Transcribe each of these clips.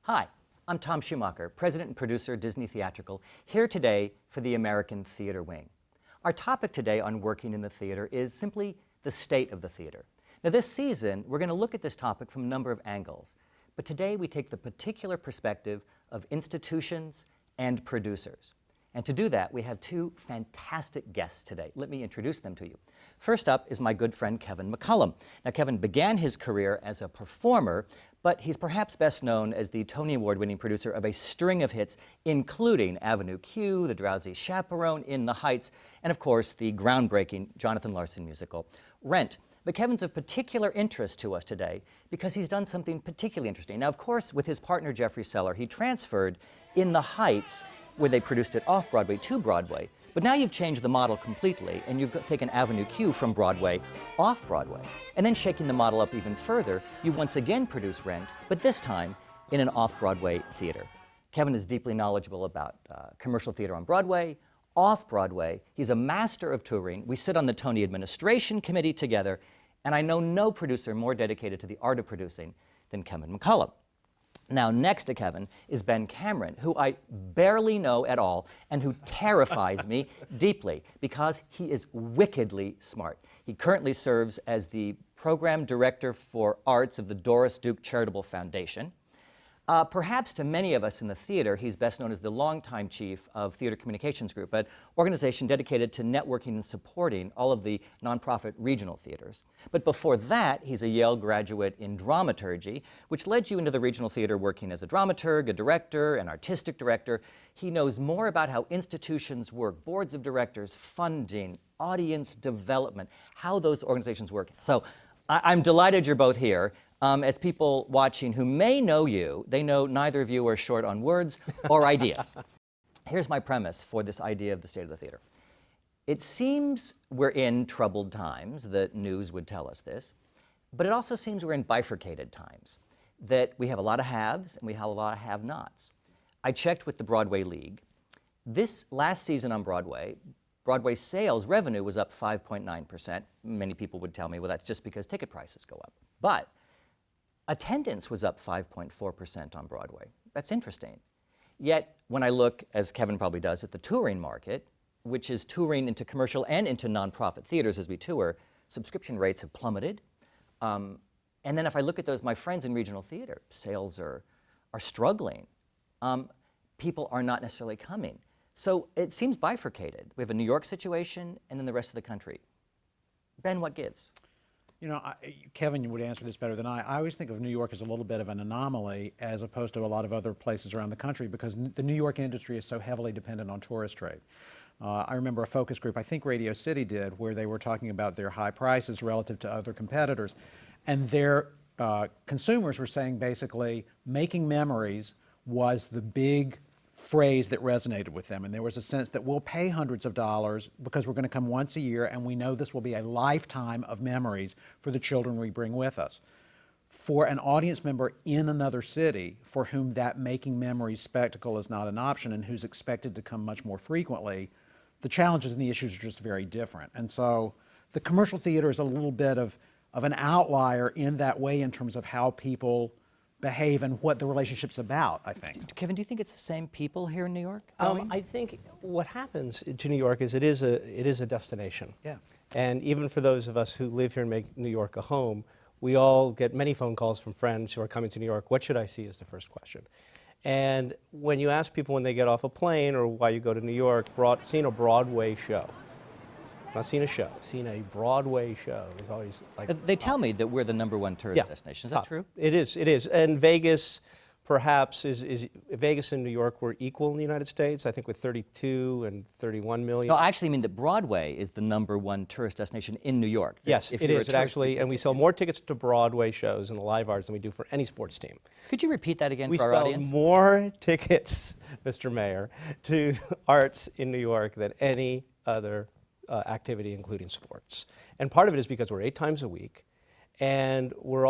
Hi, I'm Tom Schumacher, president and producer of Disney Theatrical, here today for the American Theater Wing. Our topic today on working in the theater is simply the state of the theater. Now this season, we're going to look at this topic from a number of angles, but today we take the particular perspective of institutions and producers. And to do that, we have two fantastic guests today. Let me introduce them to you. First up is my good friend Kevin McCollum. Now Kevin began his career as a performer, but he's perhaps best known as the Tony Award-winning producer of a string of hits, including Avenue Q, The Drowsy Chaperone, In the Heights, and of course the groundbreaking Jonathan Larson musical, Rent. But Kevin's of particular interest to us today because he's done something particularly interesting. Now, of course, with his partner Jeffrey Seller, he transferred In the Heights, where they produced it off-Broadway, to Broadway. But now you've changed the model completely, and you've taken Avenue Q from Broadway off-Broadway. And then shaking the model up even further, you once again produce Rent, but this time in an off-Broadway theater. Kevin is deeply knowledgeable about commercial theater on Broadway, off-Broadway. He's a master of touring. We sit on the Tony Administration Committee together, and I know no producer more dedicated to the art of producing than Kevin McCollum. Now, next to Kevin is Ben Cameron, who I barely know at all and who terrifies me deeply because he is wickedly smart. He currently serves as the Program Director for Arts of the Doris Duke Charitable Foundation. Perhaps to many of us in the theater, he's best known as the longtime chief of Theater Communications Group, an organization dedicated to networking and supporting all of the nonprofit regional theaters. But before that, he's a Yale graduate in dramaturgy, which led you into the regional theater working as a dramaturg, a director, an artistic director. He knows more about how institutions work, boards of directors, funding, audience development, how those organizations work. So I'm delighted you're both here. As people watching who may know you, they know neither of you are short on words or ideas. Here's my premise for this idea of the state of the theater. It seems we're in troubled times, the news would tell us this, but it also seems we're in bifurcated times, that we have a lot of haves and we have a lot of have-nots. I checked with the Broadway League. This last season on Broadway, Broadway sales revenue was up 5.9%. Many people would tell me, well, that's just because ticket prices go up. But attendance was up 5.4% on Broadway. That's interesting. Yet, when I look, as Kevin probably does, at the touring market, which is touring into commercial and into nonprofit theaters as we tour, subscription rates have plummeted. And then if I look at those, my friends in regional theater, sales are struggling. People are not necessarily coming. So it seems bifurcated. We have a New York situation and then the rest of the country. Ben, what gives? You know, Kevin would answer this better than I. I always think of New York as a little bit of an anomaly as opposed to a lot of other places around the country because the New York industry is so heavily dependent on tourist trade. I remember a focus group, I think Radio City did, where they were talking about their high prices relative to other competitors. And their consumers were saying basically making memories was the big phrase that resonated with them, and there was a sense that we'll pay hundreds of dollars because we're going to come once a year and we know this will be a lifetime of memories for the children we bring with us. For an audience member in another city for whom that making memories spectacle is not an option and who's expected to come much more frequently, the challenges and the issues are just very different. And so the commercial theater is a little bit of an outlier in that way in terms of how people behave and what the relationship's about, I think. Kevin, do you think it's the same people here in New York? I think what happens to New York is it is a destination. Yeah. And even for those of us who live here and make New York a home, we all get many phone calls from friends who are coming to New York. What should I see is the first question. And when you ask people when they get off a plane or why you go to New York, seeing a Broadway show. Not seen a show, seen a Broadway show is always like... They tell me that we're the #1 tourist destination. Is that true? It is. And Vegas, perhaps, Vegas and New York were equal in the United States, I think with 32 and 31 million. No, I actually mean that Broadway is the #1 tourist destination in New York. Yes, it is. It actually, and we sell more tickets to Broadway shows in the live arts than we do for any sports team. Could you repeat that again for our audience? We sell more tickets, Mr. Mayor, to arts in New York than any other activity, including sports. And part of it is because we're 8 times a week, and we're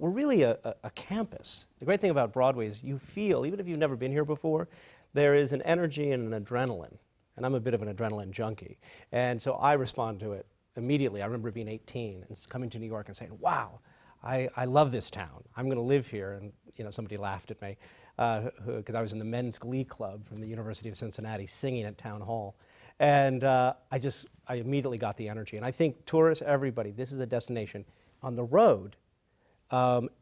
really a campus. The great thing about Broadway is you feel, even if you've never been here before, there is an energy and an adrenaline. And I'm a bit of an adrenaline junkie. And so I respond to it immediately. I remember being 18 and coming to New York and saying, wow, I love this town. I'm going to live here. And somebody laughed at me. because I was in the men's glee club from the University of Cincinnati singing at Town Hall. And I immediately got the energy. And I think tourists, everybody, this is a destination. On the road,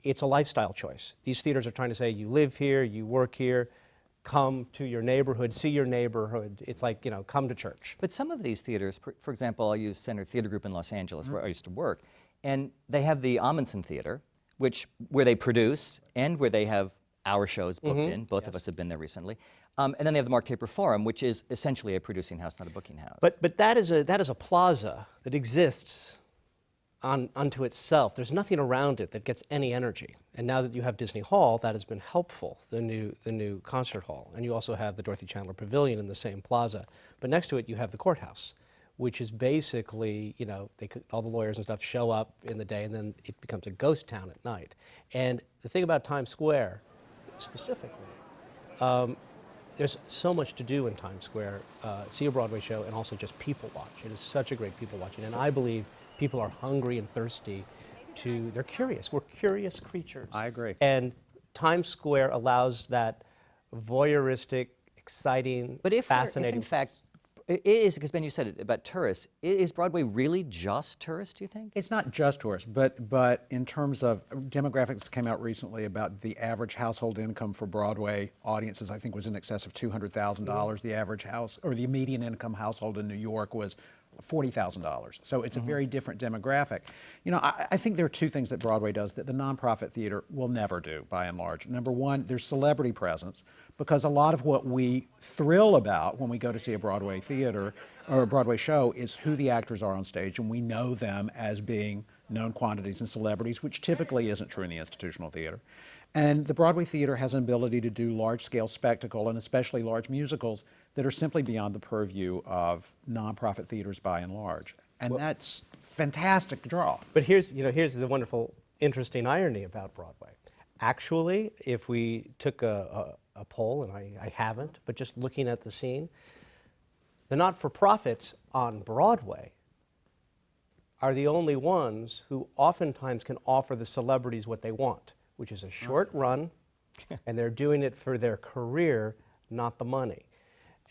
it's a lifestyle choice. These theaters are trying to say, you live here, you work here, come to your neighborhood, see your neighborhood. It's like, you know, come to church. But some of these theaters, for example, I'll use Center Theater Group in Los Angeles, where I used to work, and they have the Amundsen Theater, where they produce and where they have our shows booked in. Both of us have been there recently. And then they have the Mark Taper Forum, which is essentially a producing house, not a booking house. But that is a plaza that exists unto itself. There's nothing around it that gets any energy. And now that you have Disney Hall, that has been helpful, the new concert hall. And you also have the Dorothy Chandler Pavilion in the same plaza. But next to it, you have the courthouse, which is basically, you know, all the lawyers and stuff show up in the day, and then it becomes a ghost town at night. And the thing about Times Square, specifically, there's so much to do in Times Square. See a Broadway show and also just people watch. It is such a great people watching. And I believe people are hungry and thirsty they're curious. We're curious creatures. I agree. And Times Square allows that voyeuristic, exciting, fascinating. If in fact, it is, because Ben, you said it about tourists, is Broadway really just tourists, do you think? It's not just tourists, but in terms of demographics came out recently about the average household income for Broadway audiences, I think was in excess of $200,000. The average house, or the median income household in New York was $40,000. So it's a very different demographic. You know, I think there are two things that Broadway does that the nonprofit theater will never do, by and large. Number one, there's celebrity presence, because a lot of what we thrill about when we go to see a Broadway theater or a Broadway show is who the actors are on stage, and we know them as being known quantities and celebrities, which typically isn't true in the institutional theater. And the Broadway theater has an ability to do large-scale spectacle, and especially large musicals, that are simply beyond the purview of nonprofit theaters by and large. And that's fantastic to draw. But here's the wonderful, interesting irony about Broadway. Actually, if we took a poll, and I haven't, but just looking at the scene, the not-for-profits on Broadway are the only ones who oftentimes can offer the celebrities what they want, which is a short run, and they're doing it for their career, not the money.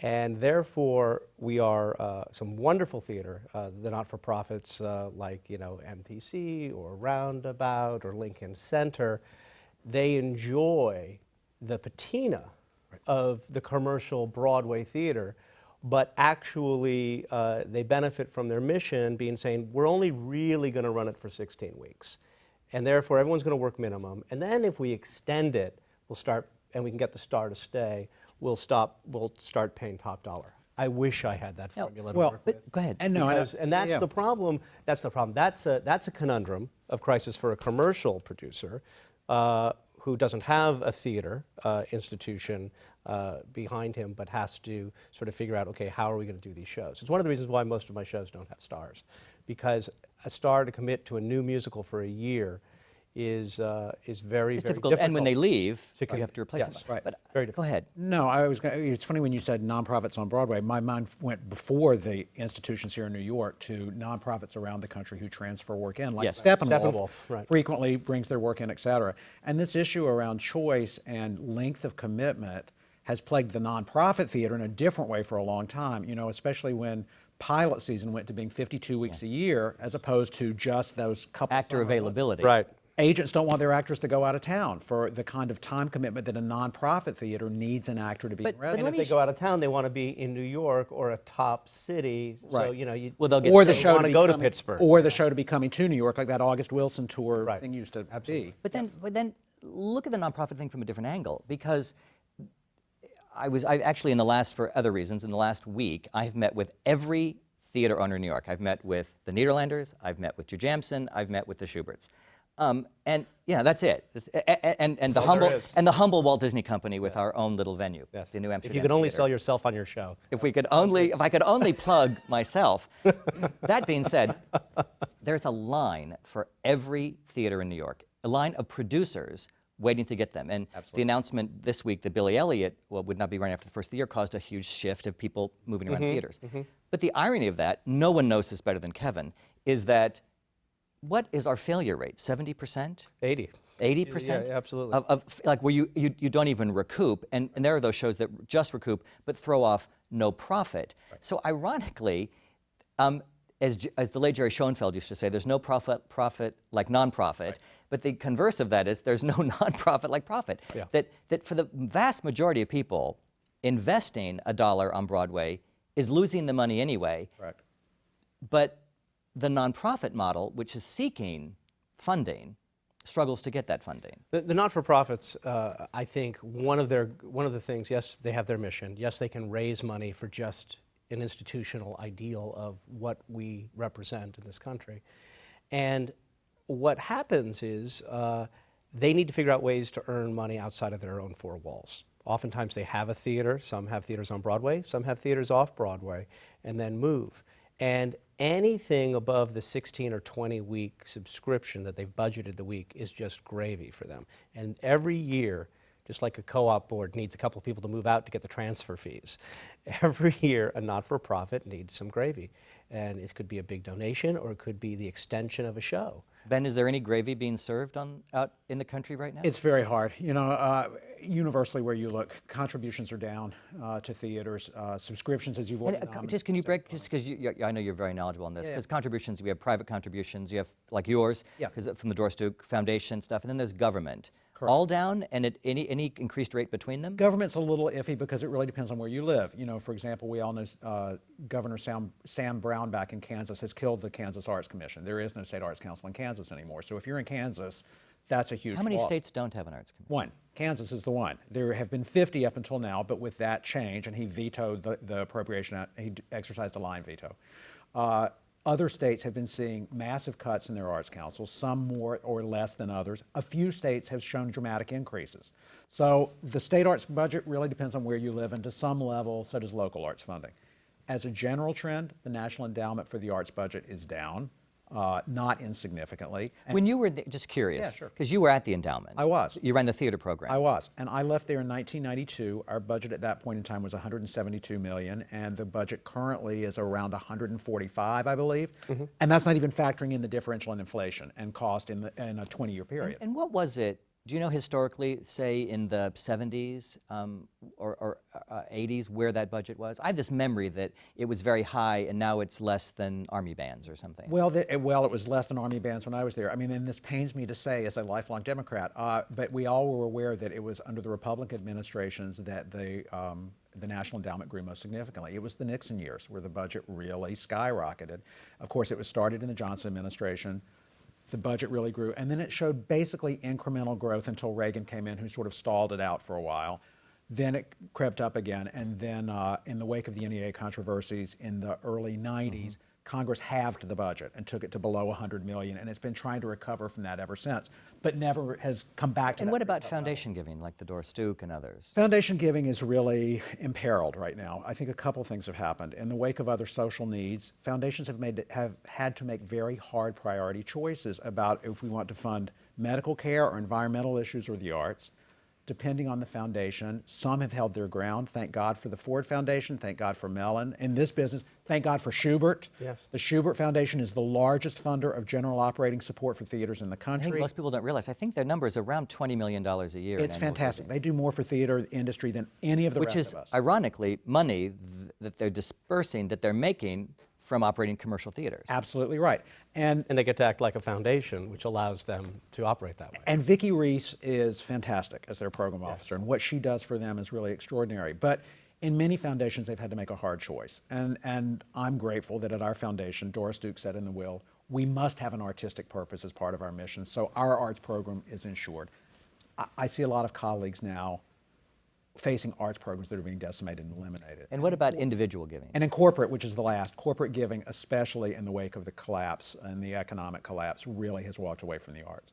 And therefore, we are some wonderful theater, the not-for-profits like, you know, MTC or Roundabout or Lincoln Center, they enjoy the patina of the commercial Broadway theater, but actually they benefit from their mission being saying, we're only really going to run it for 16 weeks. And therefore, everyone's going to work minimum. And then if we extend it, we'll start, and we can get the star to stay, we'll start paying top dollar. I wish I had that formula to work with. Go ahead. And that's the problem. That's the problem. That's a conundrum of crisis for a commercial producer who doesn't have a theater institution behind him, but has to sort of figure out, okay, how are we going to do these shows? It's one of the reasons why most of my shows don't have stars, because a star to commit to a new musical for a year is very difficult. And when they leave, you have to replace them. Right. But Very difficult. Go ahead. No, it's funny when you said nonprofits on Broadway. My mind went before the institutions here in New York to nonprofits around the country who transfer work in, like Yes. Steppenwolf right. frequently brings their work in, et cetera. And this issue around choice and length of commitment has plagued the nonprofit theater in a different way for a long time, you know, especially when pilot season went to being 52 weeks a year as opposed to just those couple Actor availability. Right. Agents don't want their actors to go out of town for the kind of time commitment that a nonprofit theater needs an actor to be in And residence. if they go out of town, they want to be in New York or a top city. So, Right. you know, Well, they'll get Or the sick. show want to go to coming- Pittsburgh. Or the show to be coming to New York, like that August Wilson tour Right. thing used to Absolutely. be. But then look at the nonprofit thing from a different angle, because I actually, for other reasons, in the last week, I've met with every theater owner in New York. I've met with the Nederlanders, I've met with Jujamson, I've met with the Schuberts. And yeah, that's it. And the humble Walt Disney Company with our own little venue, the New Amsterdam If you could only Theater. sell yourself on your show. If I could only plug myself. That being said, there's a line for every theater in New York, a line of producers waiting to get them. And the announcement this week that Billy Elliot would not be running after the first of the year caused a huge shift of people moving around theaters. But the irony of that, no one knows this better than Kevin, is that what is our failure rate? 70%? 80. 80%? Yeah, absolutely. Of like where you don't even recoup, and there are those shows that just recoup but throw off no profit. Right. So ironically, as the late Jerry Schoenfeld used to say, there's no profit like nonprofit, Right. but the converse of that is there's no nonprofit like profit. Yeah. That for the vast majority of people, investing $1 on Broadway is losing the money anyway. Correct. But the nonprofit model, which is seeking funding, struggles to get that funding. The not-for-profits, I think one of the things, yes, they have their mission. Yes, they can raise money for just an institutional ideal of what we represent in this country. And what happens is they need to figure out ways to earn money outside of their own four walls. Oftentimes they have a theater, some have theaters on Broadway, some have theaters off Broadway, and then move. And anything above the 16 or 20 week subscription that they've budgeted the week is just gravy for them. And every year, just like a co-op board needs a couple of people to move out to get the transfer fees, every year a not-for-profit needs some gravy. And it could be a big donation or it could be the extension of a show. Ben, is there any gravy being served out in the country right now? It's very hard. You know, universally where you look, contributions are down to theaters. Subscriptions, as you've already nominated. Just can you break, just because I know you're very knowledgeable on this, because contributions, we have private contributions, you have like yours, because from the Doris Duke Foundation stuff, and then there's government. Correct. All down, and any increased rate between them? Government's a little iffy because it really depends on where you live. You know, for example, we all know Governor Sam Brown back in Kansas has killed the Kansas Arts Commission. There is no state arts council in Kansas anymore. So if you're in Kansas, that's a huge How many loss. states don't have an arts commission? One. Kansas is the one. There have been 50 up until now, but with that change, and he vetoed the appropriation, he exercised a line veto. Other states have been seeing massive cuts in their arts councils, some more or less than others. A few states have shown dramatic increases. So the state arts budget really depends on where you live, and to some level, so does local arts funding. As a general trend, the National Endowment for the Arts budget is down, not insignificantly. When you were just curious, Yeah, sure. because you were at the endowment. I was. You ran the theater program. I was, and I left there in 1992. Our budget at that point in time was $172 million, and the budget currently is around $145, I believe. Mm-hmm. And that's not even factoring in the differential in inflation and cost in a 20-year period. And what was it? Do you know historically, say in the 70s or 80s, where that budget was? I have this memory that it was very high, and now it's less than Army bands or something. Well, it was less than Army bands when I was there. I mean, and this pains me to say as a lifelong Democrat, but we all were aware that it was under the Republican administrations that the National Endowment grew most significantly. It was the Nixon years where the budget really skyrocketed. Of course, it was started in the Johnson administration. The budget really grew, and then it showed basically incremental growth until Reagan came in, who sort of stalled it out for a while. Then it crept up again, and then in the wake of the NEA controversies in the early 90s, Congress halved the budget and took it to below $100 million, and it's been trying to recover from that ever since, but never has come back to that. And what about foundation giving, like the Doris Duke and others? Foundation giving is really imperiled right now. I think a couple things have happened. In the wake of other social needs, foundations have had to make very hard priority choices about if we want to fund medical care or environmental issues or the arts. Depending on the foundation, some have held their ground. Thank God for the Ford Foundation. Thank God for Mellon. In this business, thank God for Schubert. Yes. The Schubert Foundation is the largest funder of general operating support for theaters in the I country. think most people don't realize. I think their number is around $20 million a year. It's fantastic. They do more for theater industry than any of the Which rest is, of us. ironically, money that they're dispersing, that they're making from operating commercial theaters. Absolutely right. And And they get to act like a foundation, which allows them to operate that way. And Vicki Reese is fantastic as their program officer, and what she does for them is really extraordinary. But in many foundations, they've had to make a hard choice. And I'm grateful that at our foundation, Doris Duke said in the will, we must have an artistic purpose as part of our mission, so our arts program is ensured. I see a lot of colleagues now facing arts programs that are being decimated and eliminated. And what about individual giving? And in corporate, which is the last, corporate giving, especially in the wake of the collapse and the economic collapse, really has walked away from the arts.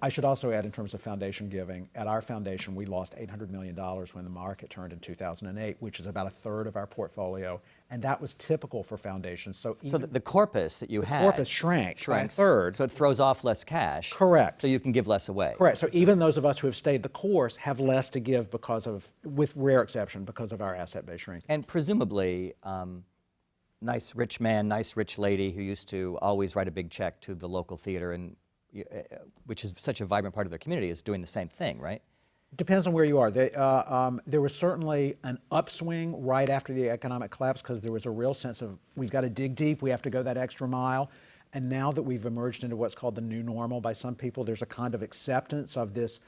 I should also add, in terms of foundation giving, at our foundation, we lost $800 million when the market turned in 2008, which is about a third of our portfolio, and that was typical for foundations. So The corpus that you had corpus shrank by a shrinks, third. so it throws off less cash. Correct. So you can give less away. Correct. So even those of us who have stayed the course have less to give because of, with rare exception, because of our asset base shrinking. And presumably, nice rich man, nice rich lady who used to always write a big check to the local theater and which is such a vibrant part of their community, is doing the same thing, right? Depends on where you are. There was certainly an upswing right after the economic collapse because there was a real sense of we've got to dig deep, we have to go that extra mile. And now that we've emerged into what's called the new normal by some people, there's a kind of acceptance of this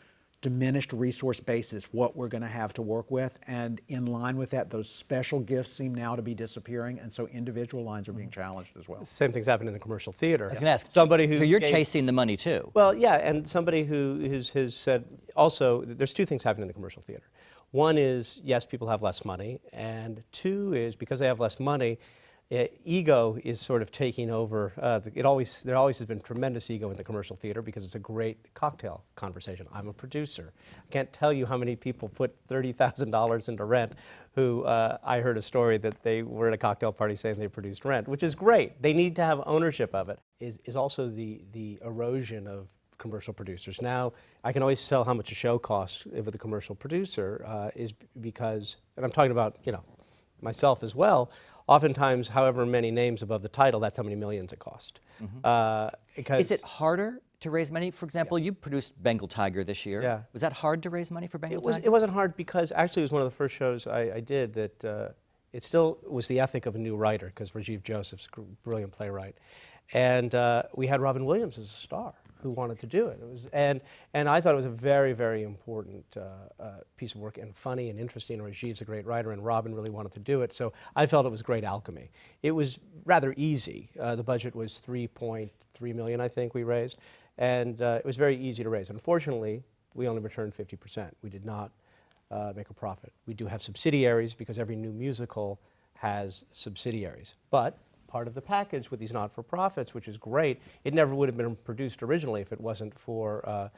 diminished resource basis, what we're going to have to work with. And in line with that, those special gifts seem now to be disappearing. And so individual lines are being challenged as well. Same thing's happened in the commercial theater. I was going to ask, somebody who so you're chasing the money too. Well, yeah, and somebody who has said also, there's two things happening in the commercial theater. One is, yes, people have less money, and two is, because they have less money, ego is sort of taking over. There always has been tremendous ego in the commercial theater because it's a great cocktail conversation. I'm a producer. I can't tell you how many people put $30,000 into Rent who I heard a story that they were at a cocktail party saying they produced Rent, which is great. They need to have ownership of it. Is also the erosion of commercial producers. Now, I can always tell how much a show costs with a commercial producer is because, and I'm talking about, myself as well, oftentimes, however many names above the title, that's how many millions it cost. Is it harder to raise money? For example, you produced Bengal Tiger this year. Yeah. Was that hard to raise money for Bengal Tiger? It wasn't hard because actually it was one of the first shows I did that it still was the ethic of a new writer because Rajiv Joseph's a brilliant playwright. And we had Robin Williams as a star who wanted to do it. And I thought it was a very, very important piece of work and funny and interesting. Rajiv's a great writer and Robin really wanted to do it. So I felt it was great alchemy. It was rather easy. The budget was $3.3 million, I think we raised. And it was very easy to raise. Unfortunately, we only returned 50%. We did not make a profit. We do have subsidiaries because every new musical has subsidiaries. But part of the package with these not-for-profits, which is great, it never would have been produced originally if it wasn't for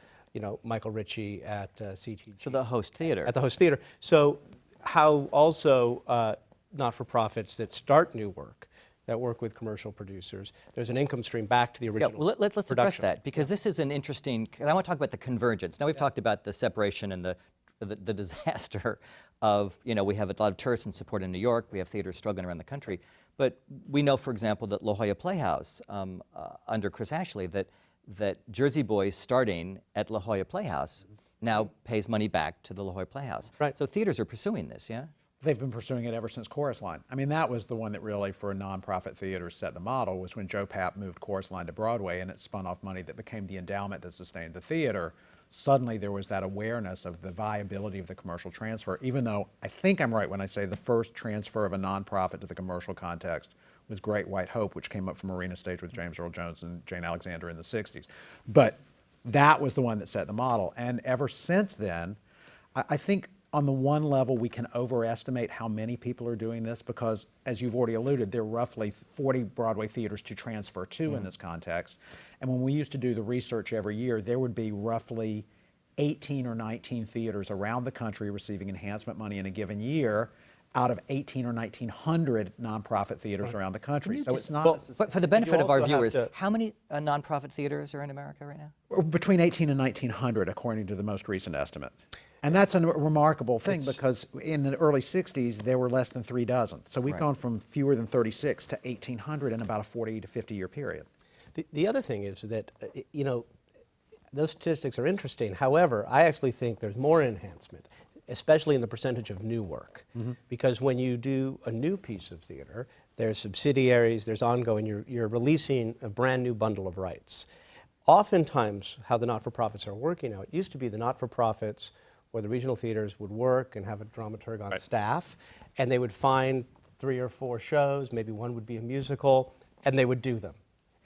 Michael Ritchie at CTG. So the Host Theater. At the Host Theater. So how also not-for-profits that start new work, that work with commercial producers, there's an income stream back to the original well, let's production. address that, because this is an interesting, I want to talk about the convergence. Now we've talked about the separation and the disaster of, we have a lot of tourists and support in New York, we have theaters struggling around the country, but we know, for example, that La Jolla Playhouse, under Chris Ashley, that Jersey Boys starting at La Jolla Playhouse now pays money back to the La Jolla Playhouse. Right. So theaters are pursuing this, yeah? They've been pursuing it ever since Chorus Line. I mean, that was the one that really, for a nonprofit theater, set the model, was when Joe Papp moved Chorus Line to Broadway and it spun off money that became the endowment that sustained the theater. Suddenly there was that awareness of the viability of the commercial transfer, even though I think I'm right when I say the first transfer of a nonprofit to the commercial context was Great White Hope, which came up from Arena Stage with James Earl Jones and Jane Alexander in the 60s. But that was the one that set the model. And ever since then, I think on the one level, we can overestimate how many people are doing this because, as you've already alluded, there are roughly 40 Broadway theaters to transfer to in this context. And when we used to do the research every year, there would be roughly 18 or 19 theaters around the country receiving enhancement money in a given year out of 18 or 1900 nonprofit theaters around the country. So it's not But for the benefit of our viewers, how many nonprofit theaters are in America right now? Between 18 and 1900, according to the most recent estimate. And that's a remarkable thing because in the early 60s, there were less than 3 dozen. So we've gone from fewer than 36 to 1,800 in about a 40 to 50 year period. The other thing is that, those statistics are interesting. However, I actually think there's more enhancement, especially in the percentage of new work. Because when you do a new piece of theater, there's subsidiaries, there's ongoing, you're releasing a brand new bundle of rights. Oftentimes, how the not-for-profits are working now, it used to be the not-for-profits where the regional theaters would work and have a dramaturg on staff, and they would find 3 or 4 shows, maybe one would be a musical, and they would do them.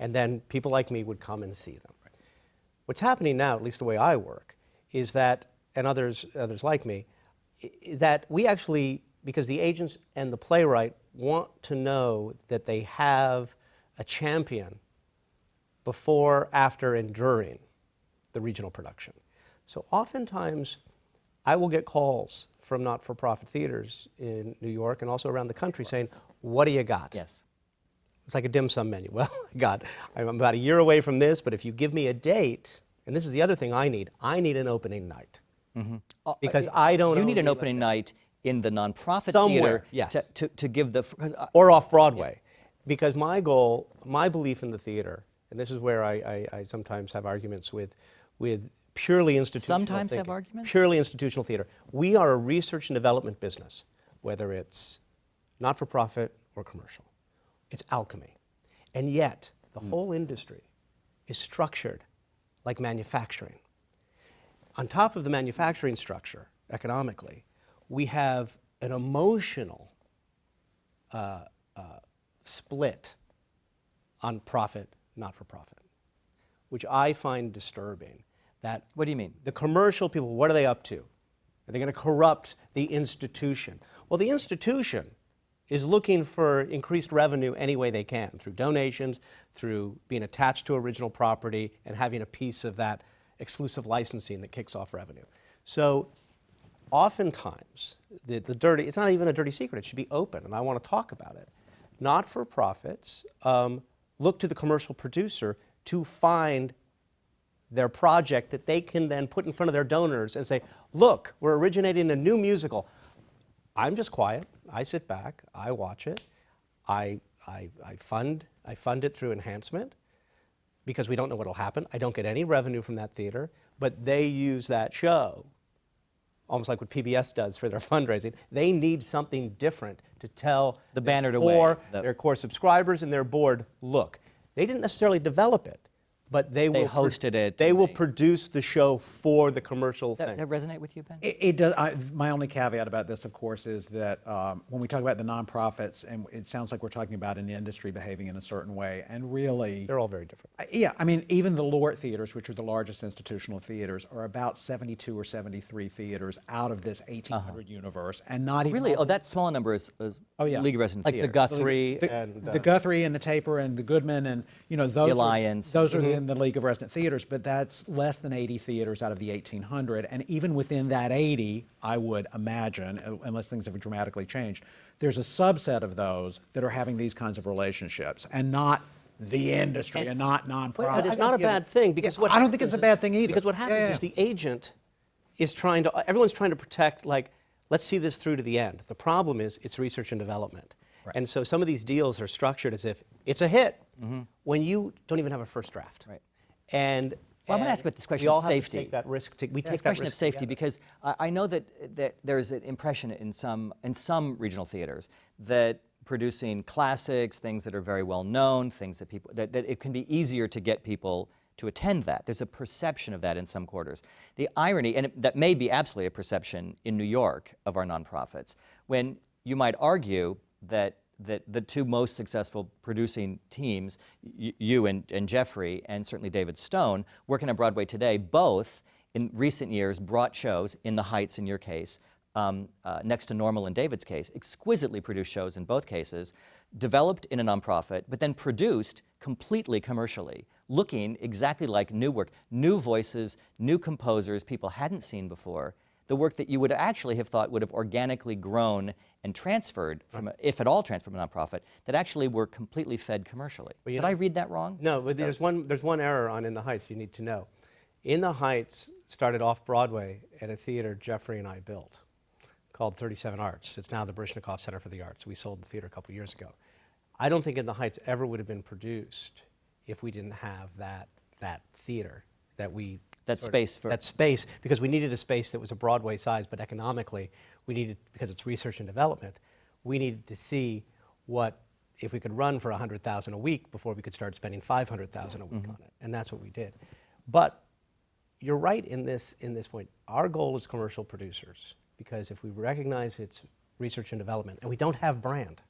And then people like me would come and see them. What's happening now, at least the way I work, is that, and others like me, that we actually, because the agents and the playwright want to know that they have a champion before, after, and during the regional production. So oftentimes, I will get calls from not-for-profit theaters in New York and also around the country saying, what do you got? Yes. It's like a dim sum menu. Well, God, I'm about a year away from this, but if you give me a date, and this is the other thing I need an opening night. Because I don't You need an opening night in the nonprofit somewhere, theater yes. to give the... or off Broadway. Because my goal, my belief in the theater, and this is where I sometimes have arguments with purely institutional Sometimes have thinking. arguments? Purely institutional theater. We are a research and development business, whether it's not-for-profit or commercial. It's alchemy. And yet, the whole industry is structured like manufacturing. On top of the manufacturing structure, economically, we have an emotional split on profit, not-for-profit, which I find disturbing. That What do you mean? the commercial people, what are they up to? Are they going to corrupt the institution? Well, the institution is looking for increased revenue any way they can, through donations, through being attached to original property, and having a piece of that exclusive licensing that kicks off revenue. So oftentimes, the dirty, it's not even a dirty secret, it should be open, and I want to talk about it. Not-for-profits look to the commercial producer to find their project that they can then put in front of their donors and say, look, we're originating a new musical. I'm just quiet. I sit back. I watch it. I fund it through enhancement because we don't know what will happen. I don't get any revenue from that theater, but they use that show, almost like what PBS does for their fundraising. They need something different to tell The banner to their core subscribers and their board, look, they didn't necessarily develop it, but they will hosted it. They will produce the show for the commercial Does thing. that resonate with you, Ben? It does. My only caveat about this, of course, is that when we talk about the nonprofits, and it sounds like we're talking about an industry behaving in a certain way, and really, They're all very different. yeah, I mean, even the Lort theaters, which are the largest institutional theaters, are about 72 or 73 theaters out of this 1,800 universe, and not even Really? Oh, that small number is yeah. League of Resident Like the Theater. Guthrie the, and the Guthrie and the Taper and the Goodman and those Alliance. Those are in the League of Resident Theaters, but that's less than 80 theaters out of the 1,800. And even within that 80, I would imagine, unless things have dramatically changed, there's a subset of those that are having these kinds of relationships, and not the industry, and not nonprofit. But it's not a bad thing because what I don't think it's a bad thing either. Because what happens is the agent is everyone's trying to protect, like, let's see this through to the end. The problem is it's research and development. Right. And so some of these deals are structured as if it's a hit when you don't even have a first draft. Right. And Well, I'm going to ask about this question we all of have to safety. take that risk. We This take that question risk of safety, together. because I know that there's an impression in some regional theaters that producing classics, things that are very well known, things that that it can be easier to get people to attend that. There's a perception of that in some quarters. The irony, and that may be absolutely a perception in New York of our nonprofits, when you might argue that the two most successful producing teams, you and Jeffrey, and certainly David Stone, working on Broadway today, both in recent years brought shows, in the Heights in your case, next to Normal in David's case, exquisitely produced shows in both cases, developed in a nonprofit, but then produced completely commercially, looking exactly like new work, new voices, new composers people hadn't seen before, the work that you would actually have thought would have organically grown and transferred from, if at all transferred from a nonprofit, that actually were completely fed commercially. Well, Did I read that wrong? No, but there's one error on In the Heights you need to know. In the Heights started off Broadway at a theater Jeffrey and I built called 37 Arts. It's now the Baryshnikov Center for the Arts. We sold the theater a couple years ago. I don't think In the Heights ever would have been produced if we didn't have that theater that we That space for... that space, because we needed a space that was a Broadway size, but economically we needed, because it's research and development, we needed to see what, if we could run for $100,000 a week before we could start spending $500,000 a week on it, and that's what we did. But you're right in this point. Our goal is commercial producers, because if we recognize it's research and development, and we don't have brand,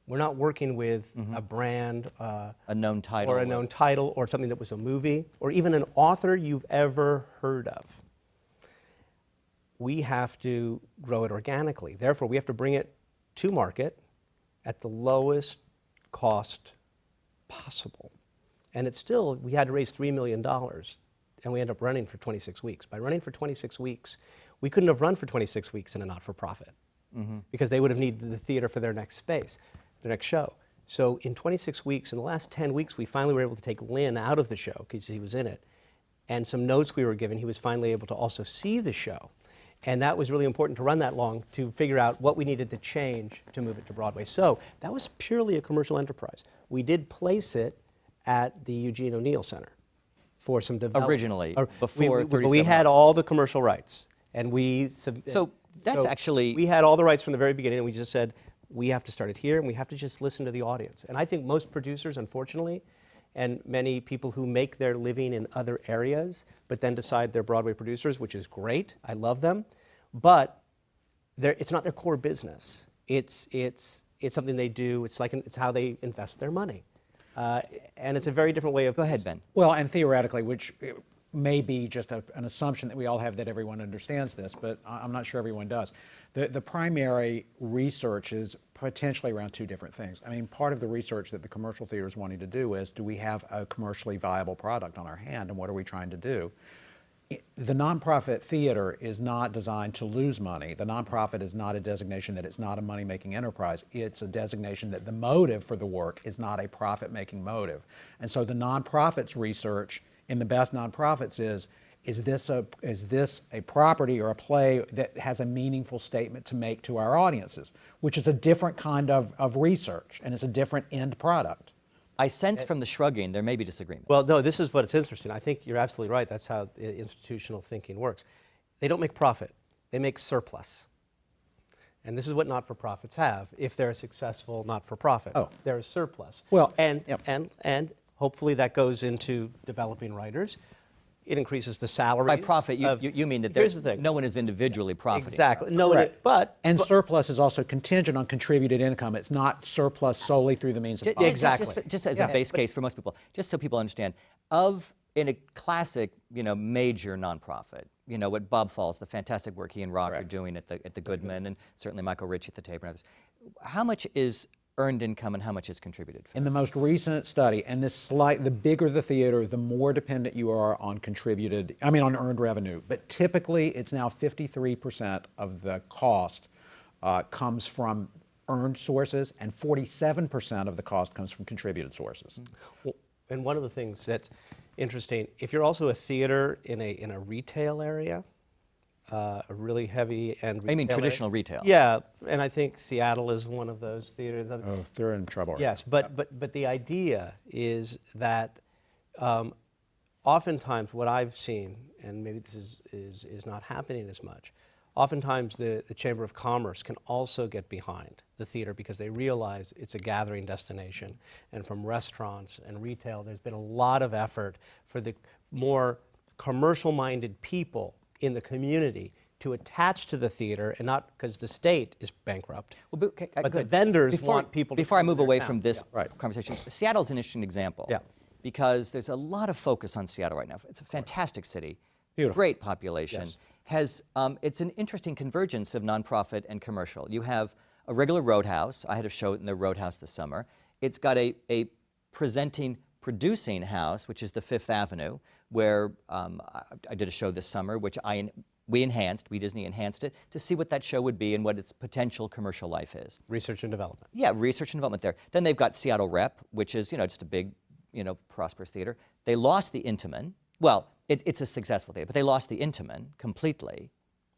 we're not working with a brand, a known title. or a known title, or something that was a movie, or even an author you've ever heard of. We have to grow it organically. Therefore, we have to bring it to market at the lowest cost possible. And it's still, we had to raise $3 million, and we ended up running for 26 weeks. By running for 26 weeks, we couldn't have run for 26 weeks in a not-for-profit, because they would have needed the theater for their next space, their next show. So in 26 weeks, in the last 10 weeks, we finally were able to take Lynn out of the show, because he was in it. And some notes we were given, he was finally able to also see the show. And that was really important to run that long, to figure out what we needed to change to move it to Broadway. So that was purely a commercial enterprise. We did place it at the Eugene O'Neill Center for some development. Originally, before but we had all the commercial rights, and So that's actually... We had all the rights from the very beginning, and we just said, we have to start it here, and we have to just listen to the audience. And I think most producers, unfortunately, and many people who make their living in other areas, but then decide they're Broadway producers, which is great, I love them, but it's not their core business. It's something they do, it's how they invest their money. And it's a very different way of... Go ahead, Ben. Well, and theoretically, which may be just an assumption that we all have that everyone understands this, but I'm not sure everyone does. The primary research is potentially around two different things. I mean, part of the research that the commercial theater is wanting to do is, do we have a commercially viable product on our hand, and what are we trying to do? The nonprofit theater is not designed to lose money. The nonprofit is not a designation that it's not a money-making enterprise. It's a designation that the motive for the work is not a profit-making motive. And so the nonprofit's research in the best nonprofits is this a property or a play that has a meaningful statement to make to our audiences, which is a different kind of research, and it's a different end product. I sense from the shrugging there may be disagreement. Well, no, this is what's interesting. I think you're absolutely right. That's how institutional thinking works. They don't make profit. They make surplus. And this is what not-for-profits have if they're a successful not-for-profit. Oh. They're a surplus. Well, and yep. and hopefully that goes into developing writers. It increases the salaries. By profit, you mean that here's the thing. No one is individually profiting. Exactly. No, Correct. but surplus is also contingent on contributed income. It's not surplus solely through the means of profit. Exactly. Just as a base case for most people, just so people understand, in a classic, major nonprofit, what Bob Falls, the fantastic work he and Rock are doing at the Goodman, and certainly Michael Ritchie at the Tabor and others, how much is earned income and how much is contributed for? In the most recent study, and the bigger the theater, the more dependent you are on on earned revenue. But typically, it's now 53% of the cost comes from earned sources, and 47% of the cost comes from contributed sources. Well, and one of the things that's interesting, if you're also a theater in a retail area, a really heavy and retail I mean traditional retail. Yeah, and I think Seattle is one of those theaters. Oh, they're in trouble. Yes, but the idea is that oftentimes what I've seen, and maybe this is not happening as much, oftentimes the Chamber of Commerce can also get behind the theater because they realize it's a gathering destination. And from restaurants and retail, there's been a lot of effort for the more commercial-minded people in the community to attach to the theater, and not because the state is bankrupt, but the vendors want people to... Before I move away from town. this Right. conversation, Seattle's an interesting example. Yeah. Because there's a lot of focus on Seattle right now. It's a fantastic city, Beautiful. Great population. Yes. It's an interesting convergence of nonprofit and commercial. You have a regular Roadhouse. I had a show in the Roadhouse this summer. It's got a producing house, which is the Fifth Avenue, where I did a show this summer, which we Disney enhanced it, to see what that show would be and what its potential commercial life is. Research and development. Yeah, research and development there. Then they've got Seattle Rep, which is, just a big, prosperous theater. They lost the Intamin. Well, it's a successful theater, but they lost the Intamin completely.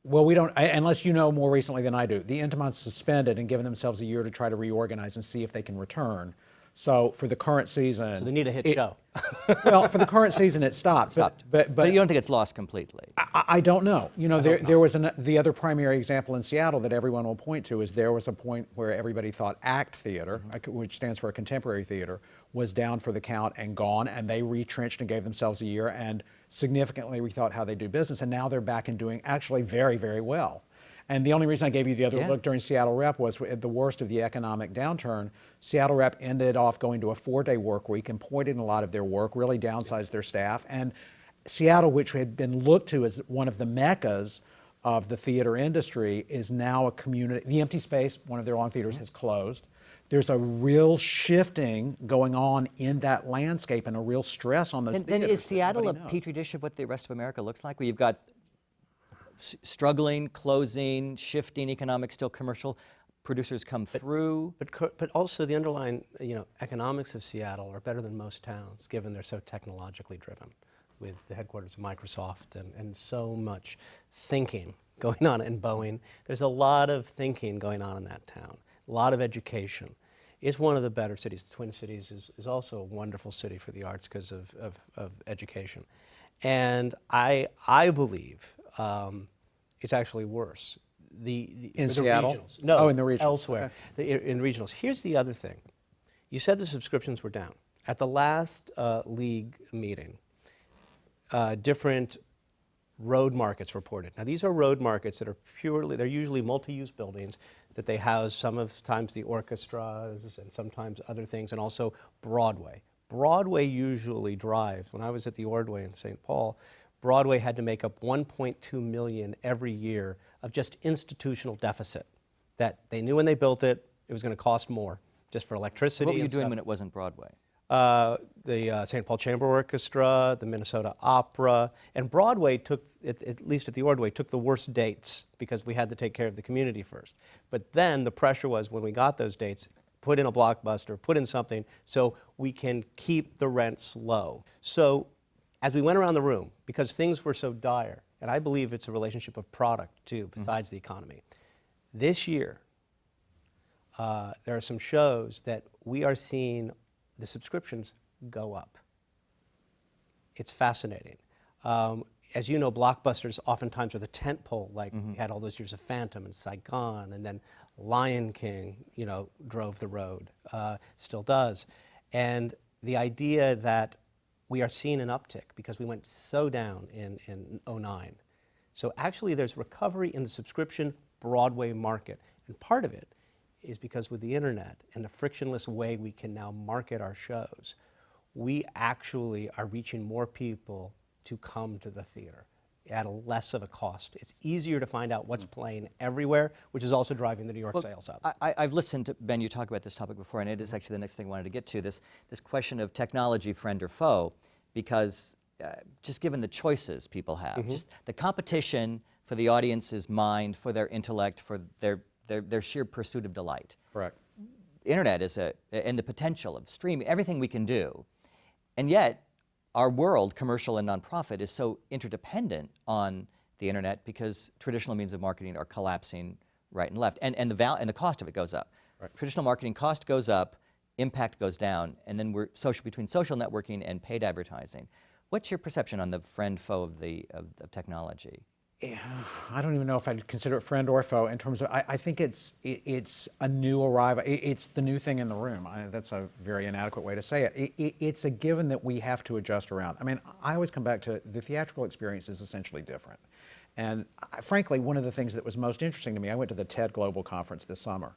Well, we don't, unless you know more recently than I do. The Intamin's suspended and given themselves a year to try to reorganize and see if they can return. So for the current season... So they need a hit show. Well, for the current season, it stopped. But you don't think it's lost completely? I don't know. There was the other primary example in Seattle that everyone will point to is there was a point where everybody thought ACT Theater, which stands for a contemporary theater, was down for the count and gone, and they retrenched and gave themselves a year and significantly rethought how they do business, and now they're back and doing actually very, very well. And the only reason I gave you the other look during Seattle Rep was at the worst of the economic downturn, Seattle Rep ended off going to a 4-day work week and pointed in a lot of their work, really downsized their staff. And Seattle, which had been looked to as one of the meccas of the theater industry, is now a community. The Empty Space, one of their long theaters, has closed. There's a real shifting going on in that landscape and a real stress on those theaters. Then is Seattle a petri dish of what the rest of America looks like, where you've got struggling, closing, shifting economics, still commercial producers come through? But also the underlying economics of Seattle are better than most towns, given they're so technologically driven, with the headquarters of Microsoft and so much thinking going on in Boeing. There's a lot of thinking going on in that town, a lot of education. It's one of the better cities. The Twin Cities is also a wonderful city for the arts because of education. And I believe it's actually worse. In the Seattle? Regionals. No, Oh, in the regionals. elsewhere. In regionals. Here's the other thing. You said the subscriptions were down. At the last league meeting, different road markets reported. Now these are road markets that are they're usually multi-use buildings that they house sometimes the orchestras and sometimes other things, and also Broadway. Broadway usually drives, when I was at the Ordway in St. Paul, Broadway had to make up $1.2 million every year of just institutional deficit that they knew when they built it, it was going to cost more just for electricity. What were you and doing stuff. when it wasn't Broadway? The St. Paul Chamber Orchestra, the Minnesota Opera, and Broadway took, at least at the Ordway, took the worst dates because we had to take care of the community first. But then the pressure was, when we got those dates, put in a blockbuster, put in something so we can keep the rents low. So as we went around the room, because things were so dire, and I believe it's a relationship of product too, besides the economy, this year there are some shows that we are seeing the subscriptions go up. It's fascinating. As you know, blockbusters oftentimes are the tent pole, like we had all those years of Phantom and Saigon, and then Lion King, you know, drove the road, still does. And the idea that we are seeing an uptick because we went so down in 2009. So actually there's recovery in the subscription Broadway market. And part of it is because with the internet and the frictionless way we can now market our shows, we actually are reaching more people to come to the theater at a less of a cost. It's easier to find out what's playing everywhere, which is also driving the New York sales up. I've listened to, Ben, you talk about this topic before, and it is actually the next thing I wanted to get to, this question of technology, friend or foe, because just given the choices people have, just the competition for the audience's mind, for their intellect, for their sheer pursuit of delight. Correct. Internet is and the potential of streaming, everything we can do, and yet our world, commercial and nonprofit, is so interdependent on the internet because traditional means of marketing are collapsing right and left, and the cost of it goes up. Right. Traditional marketing cost goes up, impact goes down, and then we're between social networking and paid advertising. What's your perception on the friend-foe of technology? Yeah, I don't even know if I'd consider it friend or foe in terms of, I think it's a new arrival. It's the new thing in the room. That's a very inadequate way to say it. It's a given that we have to adjust around. I mean, I always come back to the theatrical experience is essentially different. And frankly, one of the things that was most interesting to me, I went to the TED Global Conference this summer,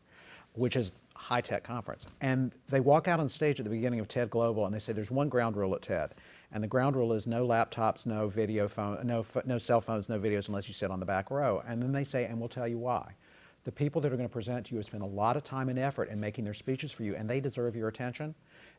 which is a high-tech conference. And they walk out on stage at the beginning of TED Global and they say there's one ground rule at TED. And the ground rule is no laptops, no video phone, no cell phones, no videos unless you sit on the back row. And then they say, and we'll tell you why. The people that are going to present to you have spent a lot of time and effort in making their speeches for you, and they deserve your attention.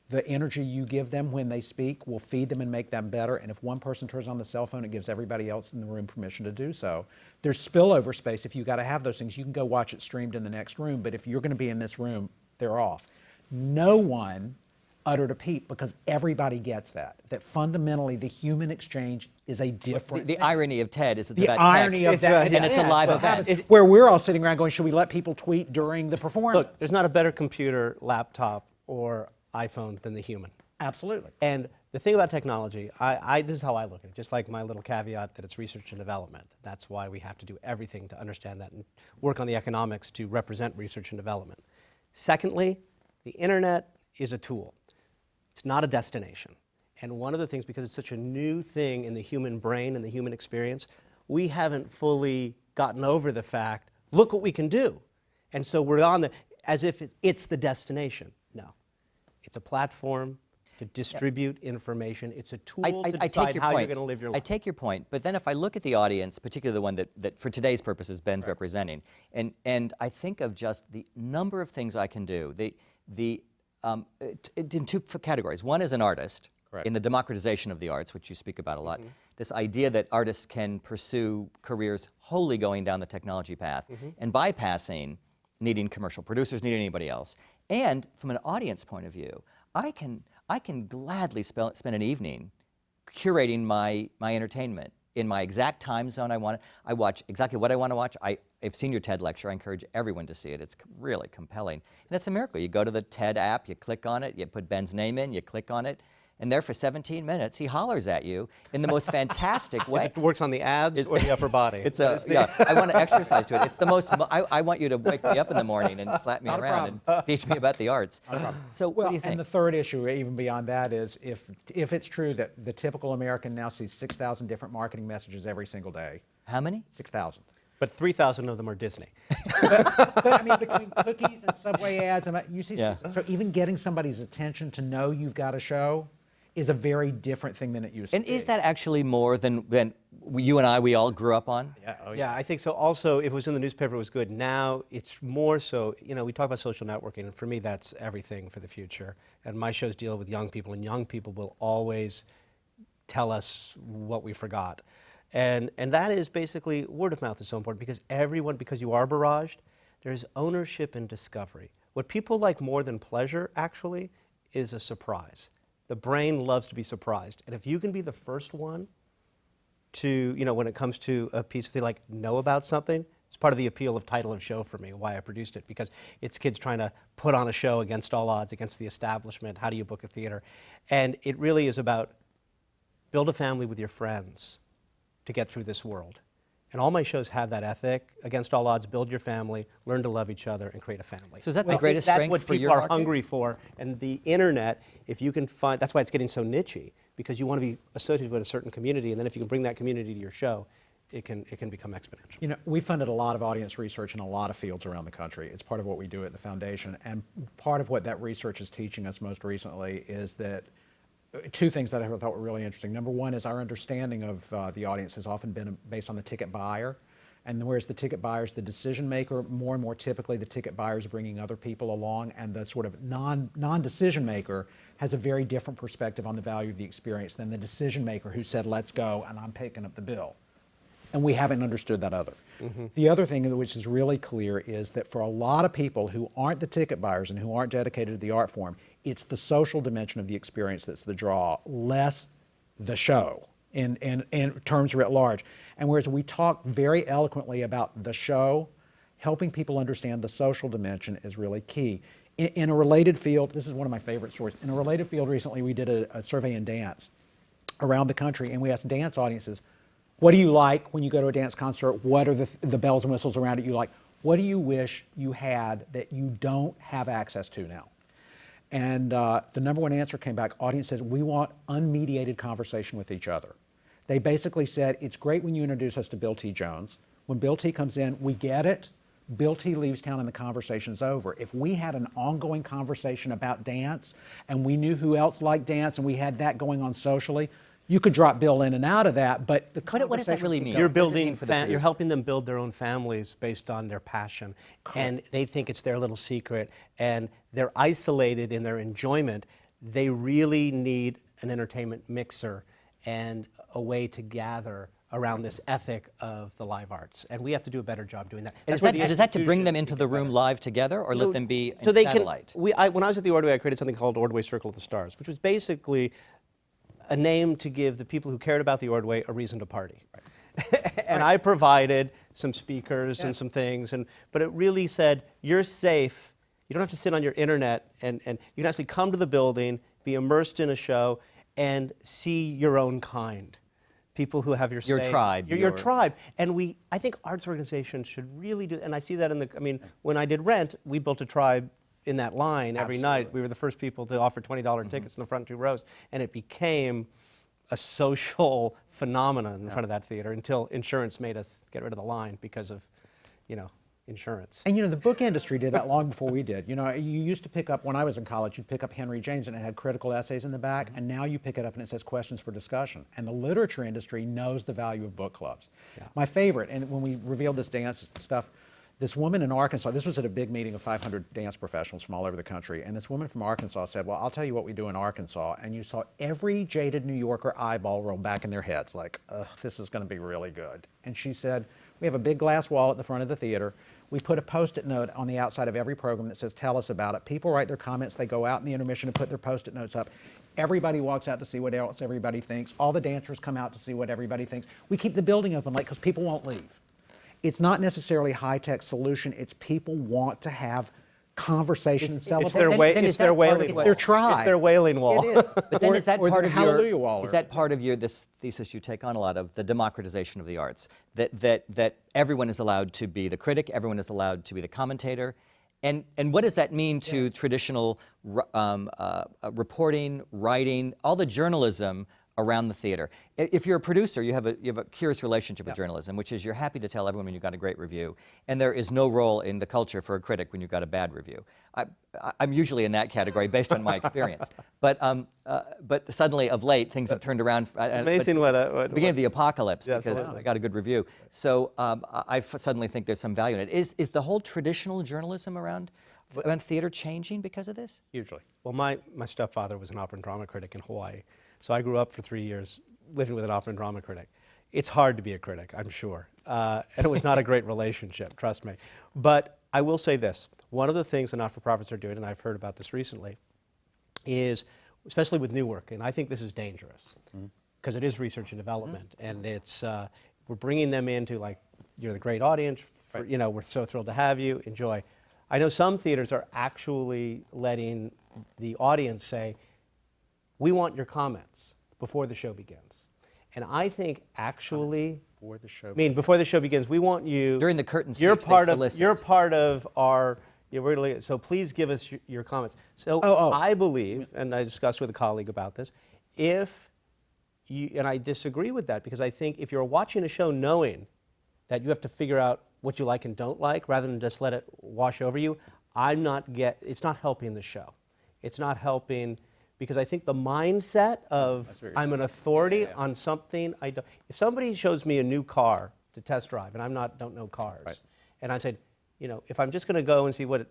The energy you give them when they speak will feed them and make them better. And if one person turns on the cell phone, it gives everybody else in the room permission to do so. There's spillover space. If you've got to have those things, you can go watch it streamed in the next room. But if you're going to be in this room, they're off. No one uttered a peep because everybody gets that fundamentally the human exchange is a different The irony of TED is it's about irony tech, of that, and it's a live event. Where we're all sitting around going, should we let people tweet during the performance? Look, there's not a better computer, laptop, or iPhone than the human. Absolutely. And the thing about technology, this is how I look at it, just like my little caveat that it's research and development. That's why we have to do everything to understand that and work on the economics to represent research and development. Secondly, the internet is a tool. It's not a destination. And one of the things, because it's such a new thing in the human brain and the human experience, we haven't fully gotten over the fact, look what we can do. And so we're on as if it's the destination. No. It's a platform to distribute information. It's a tool to decide how you're going to live your life. I take your point, but then if I look at the audience, particularly the one that for today's purposes Ben's representing, and I think of just the number of things I can do, in two categories. One is an artist, in the democratization of the arts, which you speak about a lot. This idea that artists can pursue careers wholly going down the technology path and bypassing needing commercial producers, needing anybody else. And from an audience point of view, I can gladly spend an evening curating my entertainment in my exact time zone I want it. I watch exactly what I want to watch. I've seen your TED lecture. I encourage everyone to see it. It's really compelling. And it's a miracle. You go to the TED app, you click on it, you put Ben's name in, you click on it, and there for 17 minutes, he hollers at you in the most fantastic way. It works on the abs or the upper body. Yeah, I want to exercise to it. It's the most, I want you to wake me up in the morning and slap me around and teach me about the arts. So what do you think? And the third issue, even beyond that, is if it's true that the typical American now sees 6,000 different marketing messages every single day. How many? 6,000. But 3,000 of them are Disney. But I mean, between cookies and Subway ads, you see, Yeah. so even getting somebody's attention to know you've got a show is a very different thing than it used to And be. is that actually more than you and we all grew up on? Yeah, oh, Yeah, I think so. Also, if it was in the newspaper, it was good. Now it's more so, we talk about social networking, and for me, that's everything for the future. And my shows deal with young people, and young people will always tell us what we forgot. And that is basically, word of mouth is so important because you are barraged, there's ownership and discovery. What people like more than pleasure, actually, is a surprise. The brain loves to be surprised. And if you can be the first one to, when it comes to a piece of thing, like know about something, it's part of the appeal of title of show for me, why I produced it, because it's kids trying to put on a show against all odds, against the establishment. How do you book a theater? And it really is about build a family with your friends to get through this world. And all my shows have that ethic, against all odds, build your family, learn to love each other, and create a family. So is that the greatest strength for your market? That's what people are hungry for. And the internet, if you can find, that's why it's getting so niche-y, because you want to be associated with a certain community, and then if you can bring that community to your show, it can become exponential. We funded a lot of audience research in a lot of fields around the country. It's part of what we do at the foundation. And part of what that research is teaching us most recently is that two things that I thought were really interesting. Number one is our understanding of the audience has often been based on the ticket buyer. And whereas the ticket buyer is the decision maker, more and more typically the ticket buyer is bringing other people along, and the sort of non-decision maker has a very different perspective on the value of the experience than the decision maker who said, let's go, and I'm picking up the bill. And we haven't understood that other. Mm-hmm. The other thing which is really clear is that for a lot of people who aren't the ticket buyers and who aren't dedicated to the art form, it's the social dimension of the experience that's the draw, less the show in terms writ large. And whereas we talk very eloquently about the show, helping people understand the social dimension is really key. In a related field, this is one of my favorite stories. In a related field recently, we did a survey in dance around the country, and we asked dance audiences, what do you like when you go to a dance concert? What are the bells and whistles around it you like? What do you wish you had that you don't have access to now? And the number one answer came back, audience says, we want unmediated conversation with each other. They basically said, it's great when you introduce us to Bill T. Jones. When Bill T. comes in, we get it. Bill T. leaves town and the conversation's over. If we had an ongoing conversation about dance and we knew who else liked dance and we had that going on socially, you could drop Bill in and out of that, but the conversation... What does that really mean? You're building, you're helping them build their own families based on their passion. Correct. And they think it's their little secret, and they're isolated in their enjoyment. They really need an entertainment mixer and a way to gather around this ethic of the live arts. And we have to do a better job doing that. And is that to bring them into the room live together, or let them be in satellite? When I was at the Ordway, I created something called Ordway Circle of the Stars, which was basically a name to give the people who cared about the Ordway a reason to party. Right. And I provided some speakers and some things, but it really said, you're safe. You don't have to sit on your internet, and you can actually come to the building, be immersed in a show, and see your own kind. People who have your tribe. Your tribe. And I think arts organizations should really do, and I see that when I did Rent, we built a tribe in that line every night. We were the first people to offer $20 tickets in the front 2 rows, and it became a social phenomenon in front of that theater until insurance made us get rid of the line because of, insurance. And the book industry did that long before we did. You used to pick up, when I was in college, you'd pick up Henry James and it had critical essays in the back, and now you pick it up and it says questions for discussion. And the literature industry knows the value of book clubs. Yeah. My favorite, and when we revealed this dance stuff, this woman in Arkansas, this was at a big meeting of 500 dance professionals from all over the country, and this woman from Arkansas said, well, I'll tell you what we do in Arkansas, and you saw every jaded New Yorker eyeball roll back in their heads, like, this is going to be really good. And she said, we have a big glass wall at the front of the theater. We put a Post-it note on the outside of every program that says, tell us about it. People write their comments, they go out in the intermission and put their Post-it notes up. Everybody walks out to see what else everybody thinks. All the dancers come out to see what everybody thinks. We keep the building open late because people won't leave. It's not necessarily a high-tech solution. It's people want to have conversation and celebrate. It's their wailing wall. It's their tribe. It's their wailing wall. It is. But then is that or part the of hallelujah wall, is that part of this thesis you take on a lot of, the democratization of the arts, that everyone is allowed to be the critic, everyone is allowed to be the commentator, and what does that mean to traditional reporting, writing, all the journalism around the theater? If you're a producer, you have a curious relationship with journalism, which is you're happy to tell everyone when you've got a great review, and there is no role in the culture for a critic when you've got a bad review. I'm usually in that category based on my experience, but suddenly of late things have turned around. Amazing what the beginning of the apocalypse, Yeah, because absolutely. I got a good review. So I suddenly think there's some value in it. Is the whole traditional journalism around theater changing because of this? Hugely. Well, my stepfather was an opera and drama critic in Hawaii, so I grew up for 3 years living with an opera and drama critic. It's hard to be a critic, I'm sure, and it was not a great relationship, trust me. But I will say this, one of the things the not-for-profits are doing, and I've heard about this recently, is, especially with new work, and I think this is dangerous, because it is research and development, and it's, we're bringing them into, like, you're the great audience, you know, we're so thrilled to have you, enjoy. I know some theaters are actually letting the audience say, we want your comments before the show begins. And I think actually, before the show begins, we want you During the curtain speech, you're part they of solicit. you're part of our. So please give us your comments. So I believe, and I discussed with a colleague about this, if you, and I disagree with that, because I think if you're watching a show knowing that you have to figure out what you like and don't like rather than just let it wash over you, it's not helping the show. It's not helping, because I think the mindset of I'm an authority on something I don't. If somebody shows me a new car to test drive, and don't know cars, and I said, you know, if I'm just going to go and see what,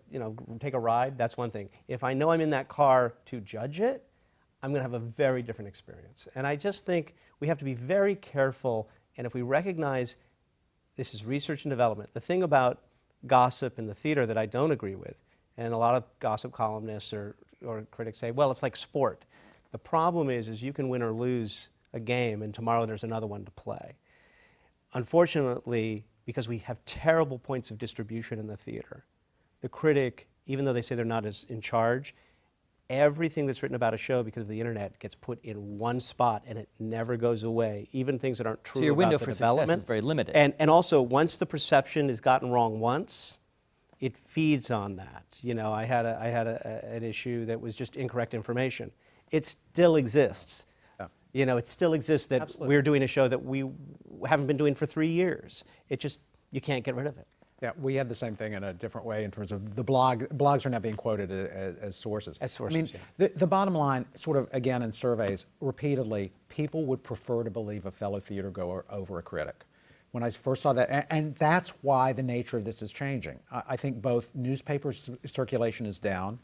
take a ride, that's one thing. If I know I'm in that car to judge it, I'm going to have a very different experience. And I just think we have to be very careful, and if we recognize this is research and development, the thing about gossip in the theater that I don't agree with, and a lot of gossip columnists or critics say, well, it's like sport. The problem is you can win or lose a game, and tomorrow there's another one to play. Unfortunately, because we have terrible points of distribution in the theater, the critic, even though they say they're not as in charge, everything that's written about a show because of the internet gets put in one spot and it never goes away, even things that aren't true So your about window the for development. success is very limited. And also, once the perception is gotten wrong once, it feeds on that. You know, I had an issue that was just incorrect information. It still exists. Yeah. You know, it still exists that we're doing a show that we haven't been doing for 3 years. It just, you can't get rid of it. Yeah, we have the same thing in a different way in terms of the blogs are now being quoted as sources. As sources, I mean, yeah. the bottom line, sort of again in surveys, repeatedly, people would prefer to believe a fellow theater goer over a critic. When I first saw that, and that's why the nature of this is changing. I think both newspaper circulation is down,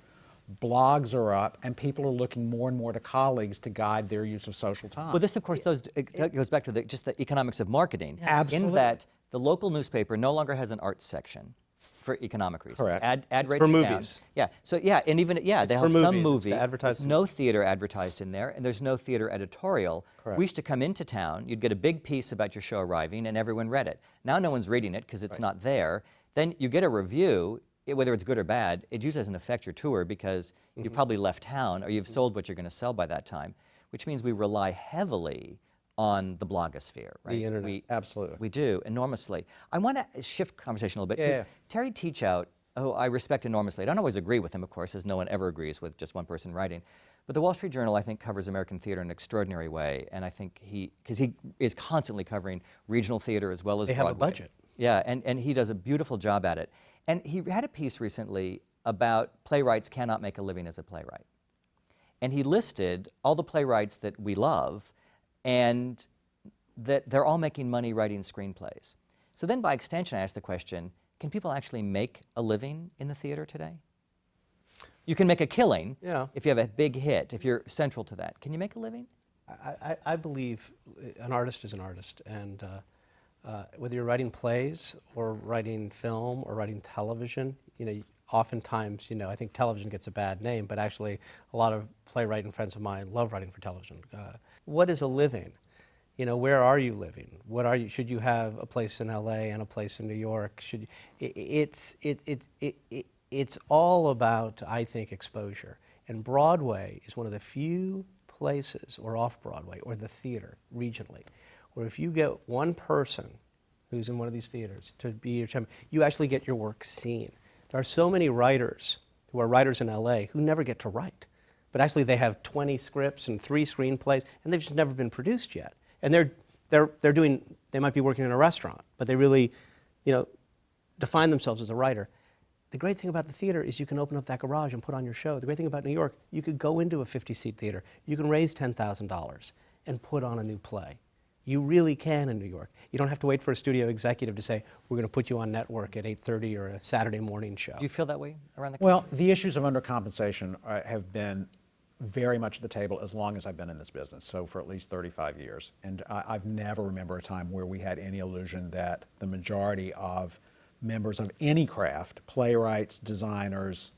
blogs are up, and people are looking more and more to colleagues to guide their use of social time. Well, this, of course, it goes back to just the economics of marketing. Absolutely. In that the local newspaper no longer has an arts section for economic reasons. Correct. Ad rates for are movies. down. Yeah. So yeah, and even they for have movies. some It's movie. to advertise There's no theater advertised in there, and there's no theater editorial. Correct. We used to come into town. You'd get a big piece about your show arriving, and everyone read it. Now no one's reading it because it's not there. Then you get a review. Whether it's good or bad, it usually doesn't affect your tour because you've probably left town or you've sold what you're going to sell by that time, which means we rely heavily on the blogosphere, right? The internet. Absolutely. We do, enormously. I want to shift conversation a little bit because Yeah. Terry Teachout, who I respect enormously, I don't always agree with him, of course, as no one ever agrees with just one person writing, but the Wall Street Journal, I think, covers American theater in an extraordinary way, and I think because he is constantly covering regional theater as well as They have a Broadway. budget. Yeah, and he does a beautiful job at it. And he had a piece recently about playwrights cannot make a living as a playwright. And he listed all the playwrights that we love and that they're all making money writing screenplays. So then by extension, I asked the question, can people actually make a living in the theater today? You can make a killing if you have a big hit, if you're central to that. Can you make a living? I believe an artist is an artist, and whether you're writing plays or writing film or writing television, you know, oftentimes, I think television gets a bad name, but actually a lot of playwright and friends of mine love writing for television. What is a living? Where are you living? Should you have a place in LA and a place in New York? It's all about, I think, exposure. And Broadway is one of the few places, or off-Broadway, or the theater, regionally, where if you get one person who's in one of these theaters to be your champion, you actually get your work seen. There are so many writers who are writers in LA who never get to write. But actually they have 20 scripts and 3 screenplays, and they've just never been produced yet. And they might be working in a restaurant, but they really, define themselves as a writer. The great thing about the theater is you can open up that garage and put on your show. The great thing about New York, you could go into a 50-seat theater. You can raise $10,000 and put on a new play. You really can in New York. You don't have to wait for a studio executive to say, we're going to put you on network at 8:30 or a Saturday morning show. Do you feel that way around the country? Well, the issues of undercompensation have been very much at the table as long as I've been in this business, so for at least 35 years. And I've never remember a time where we had any illusion that the majority of members of any craft, playwrights, designers,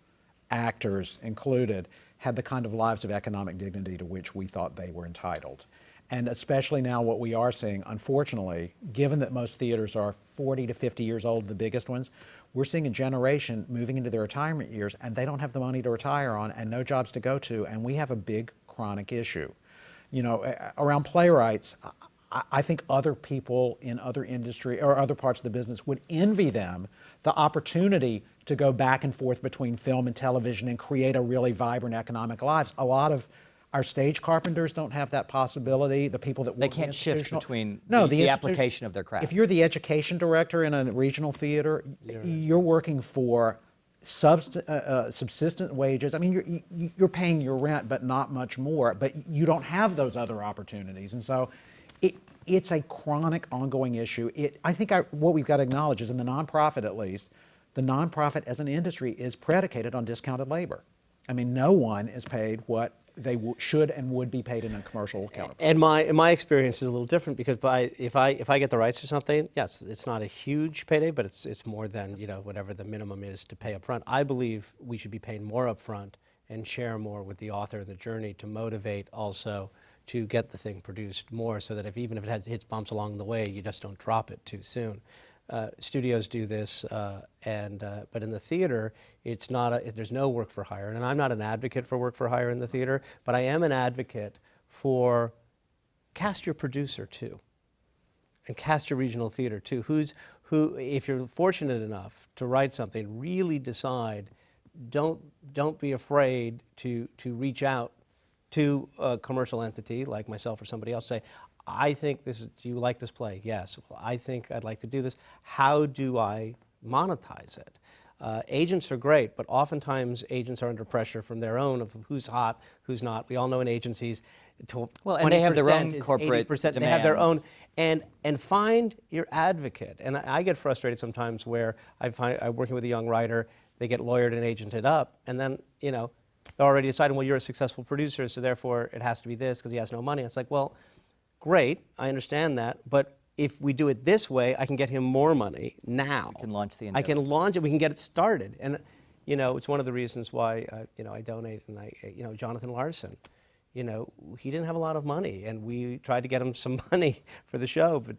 actors included, had the kind of lives of economic dignity to which we thought they were entitled. And especially now what we are seeing, unfortunately, given that most theaters are 40 to 50 years old, the biggest ones, we're seeing a generation moving into their retirement years and they don't have the money to retire on and no jobs to go to, and we have a big chronic issue. Around playwrights, I think other people in other industry or other parts of the business would envy them the opportunity to go back and forth between film and television and create a really vibrant economic lives. A lot of our stage carpenters don't have that possibility. The people that work they can't shift between the application of their craft. If you're the education director in a regional theater, you're working for subsistent wages. I mean, you're paying your rent, but not much more. But you don't have those other opportunities, and so it's a chronic, ongoing issue. I think what we've got to acknowledge is, in the nonprofit at least, the nonprofit as an industry is predicated on discounted labor. I mean, no one is paid what they should and would be paid in a commercial counterpart. And my experience is a little different because if I get the rights to something, yes, it's not a huge payday, but it's more than whatever the minimum is to pay up front. I believe we should be paying more up front and share more with the author in the journey to motivate also to get the thing produced more, so that even if it hits bumps along the way, you just don't drop it too soon. Studios do this, but in the theater, there's no work for hire. And I'm not an advocate for work for hire in the theater, but I am an advocate for cast your producer too, and cast your regional theater too. Who, if you're fortunate enough to write something, really decide. Don't be afraid to reach out to a commercial entity like myself or somebody else. Say, I think do you like this play? Yes. Well, I think I'd like to do this. How do I monetize it? Agents are great, but oftentimes agents are under pressure from their own of who's hot, who's not. We all know in agencies, and they have their own corporate demands. They have their own, and find your advocate. And I get frustrated sometimes where I'm working with a young writer, they get lawyered and agented up, and then, they're already deciding, well, you're a successful producer, so therefore it has to be this because he has no money. It's like, well, great, I understand that, but if we do it this way, I can get him more money now. You can launch the endeavor. I can launch it, we can get it started. And, it's one of the reasons why, I donate, and Jonathan Larson, he didn't have a lot of money, and we tried to get him some money for the show, but,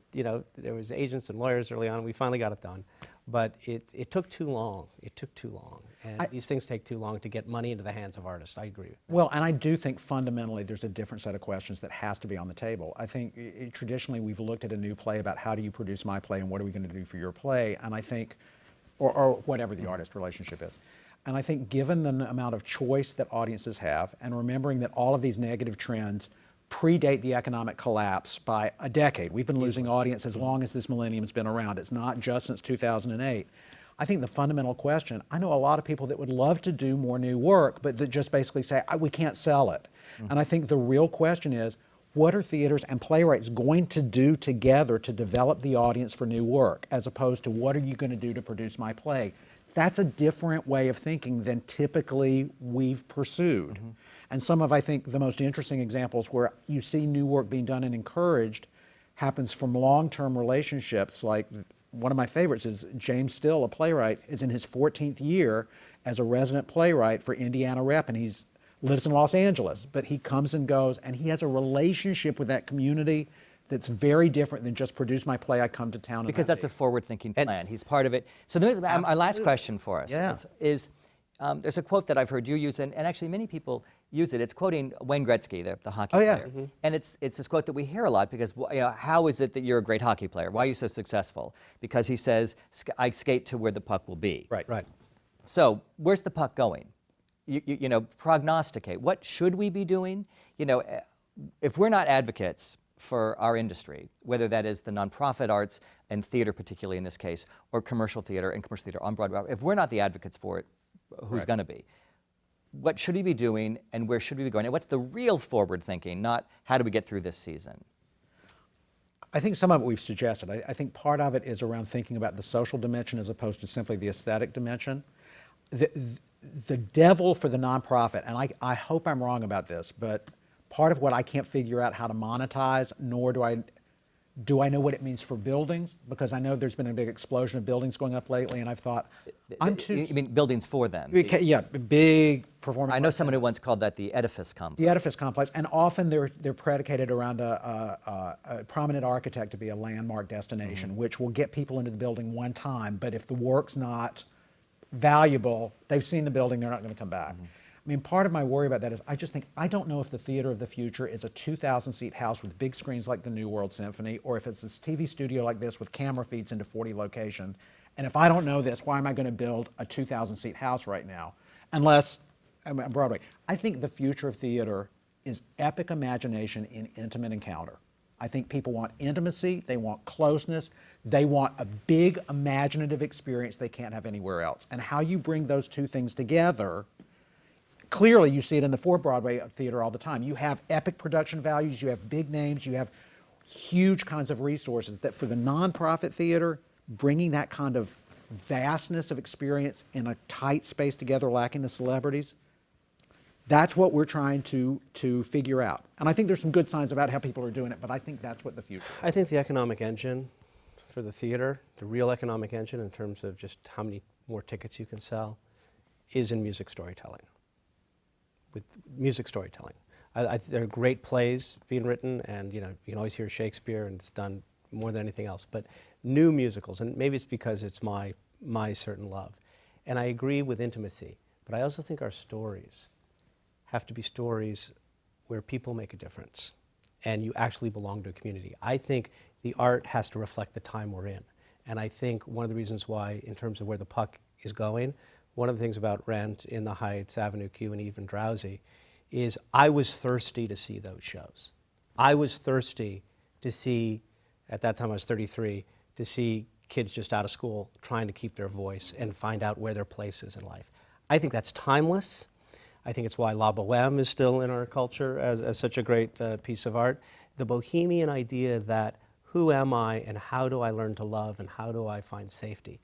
there was agents and lawyers early on, and we finally got it done. But it took too long. It took too long. And these things take too long to get money into the hands of artists. I agree. Well, and I do think fundamentally there's a different set of questions that has to be on the table. I think traditionally we've looked at a new play about how do you produce my play and what are we going to do for your play, and I think, or whatever the artist relationship is. And I think given the amount of choice that audiences have, and remembering that all of these negative trends predate the economic collapse by a decade. We've been losing audience as long as this millennium's been around. It's not just since 2008. I think the fundamental question, I know a lot of people that would love to do more new work, but that just basically say, we can't sell it. And I think the real question is, what are theaters and playwrights going to do together to develop the audience for new work, as opposed to what are you going to do to produce my play? That's a different way of thinking than typically we've pursued. And some of, I think, the most interesting examples where you see new work being done and encouraged happens from long-term relationships. Like, one of my favorites is James Still, a playwright, is in his 14th year, as a resident playwright for Indiana Rep, and he's lives in Los Angeles, but he comes and goes, and he has a relationship with that community that's very different than just produce my play, I come to town. Because that's a forward-thinking plan. He's part of it. So our last question for us is there's a quote that I've heard you use, and actually many people use it. It's quoting Wayne Gretzky, the hockey player. And it's this quote that we hear a lot because, how is it that you're a great hockey player? Why are you so successful? Because he says, I skate to where the puck will be. Right. So where's the puck going? Prognosticate. What should we be doing? If we're not advocates for our industry, whether that is the nonprofit arts and theater, particularly in this case, or commercial theater and commercial theater on Broadway, if we're not the advocates for it, who's going to be? What should we be doing, and where should we be going? And what's the real forward thinking, not how do we get through this season? I think some of it we've suggested. I think part of it is around thinking about the social dimension as opposed to simply the aesthetic dimension. The devil for the nonprofit, and I hope I'm wrong about this, but part of what I can't figure out how to monetize, nor do I know what it means for buildings, because I know there's been a big explosion of buildings going up lately, and I've thought, You mean buildings for them? Yeah, big performance. I know someone who once called that the edifice complex. The edifice complex, and often they're predicated around a prominent architect to be a landmark destination, which will get people into the building one time, but if the work's not valuable, they've seen the building, they're not going to come back. I mean, part of my worry about that is I just think, I don't know if the theater of the future is a 2,000-seat house with big screens like the New World Symphony, or if it's this TV studio like this with camera feeds into 40 locations. And if I don't know this, why am I going to build a 2,000-seat house right now? Unless, Broadway. I think the future of theater is epic imagination in intimate encounter. I think people want intimacy, they want closeness, they want a big imaginative experience they can't have anywhere else. And how you bring those two things together, clearly you see it in the Broadway theater all the time. You have epic production values, you have big names, you have huge kinds of resources that for the nonprofit theater, bringing that kind of vastness of experience in a tight space together, lacking the celebrities, that's what we're trying to figure out. And I think there's some good signs about how people are doing it, but I think that's what the future is. I think the economic engine for the theater, the real economic engine in terms of just how many more tickets you can sell, is in music storytelling. With music storytelling. There are great plays being written, and you can always hear Shakespeare, and it's done more than anything else. But new musicals, and maybe it's because it's my certain love. And I agree with intimacy, but I also think our stories have to be stories where people make a difference and you actually belong to a community. I think the art has to reflect the time we're in. And I think one of the reasons why, in terms of where the puck is going, one of the things about Rent, In the Heights, Avenue Q, and even Drowsy is I was thirsty to see those shows. I was thirsty to see, at that time I was 33, to see kids just out of school trying to keep their voice and find out where their place is in life. I think that's timeless. I think it's why La Boheme is still in our culture as such a great piece of art. The bohemian idea that who am I and how do I learn to love and how do I find safety?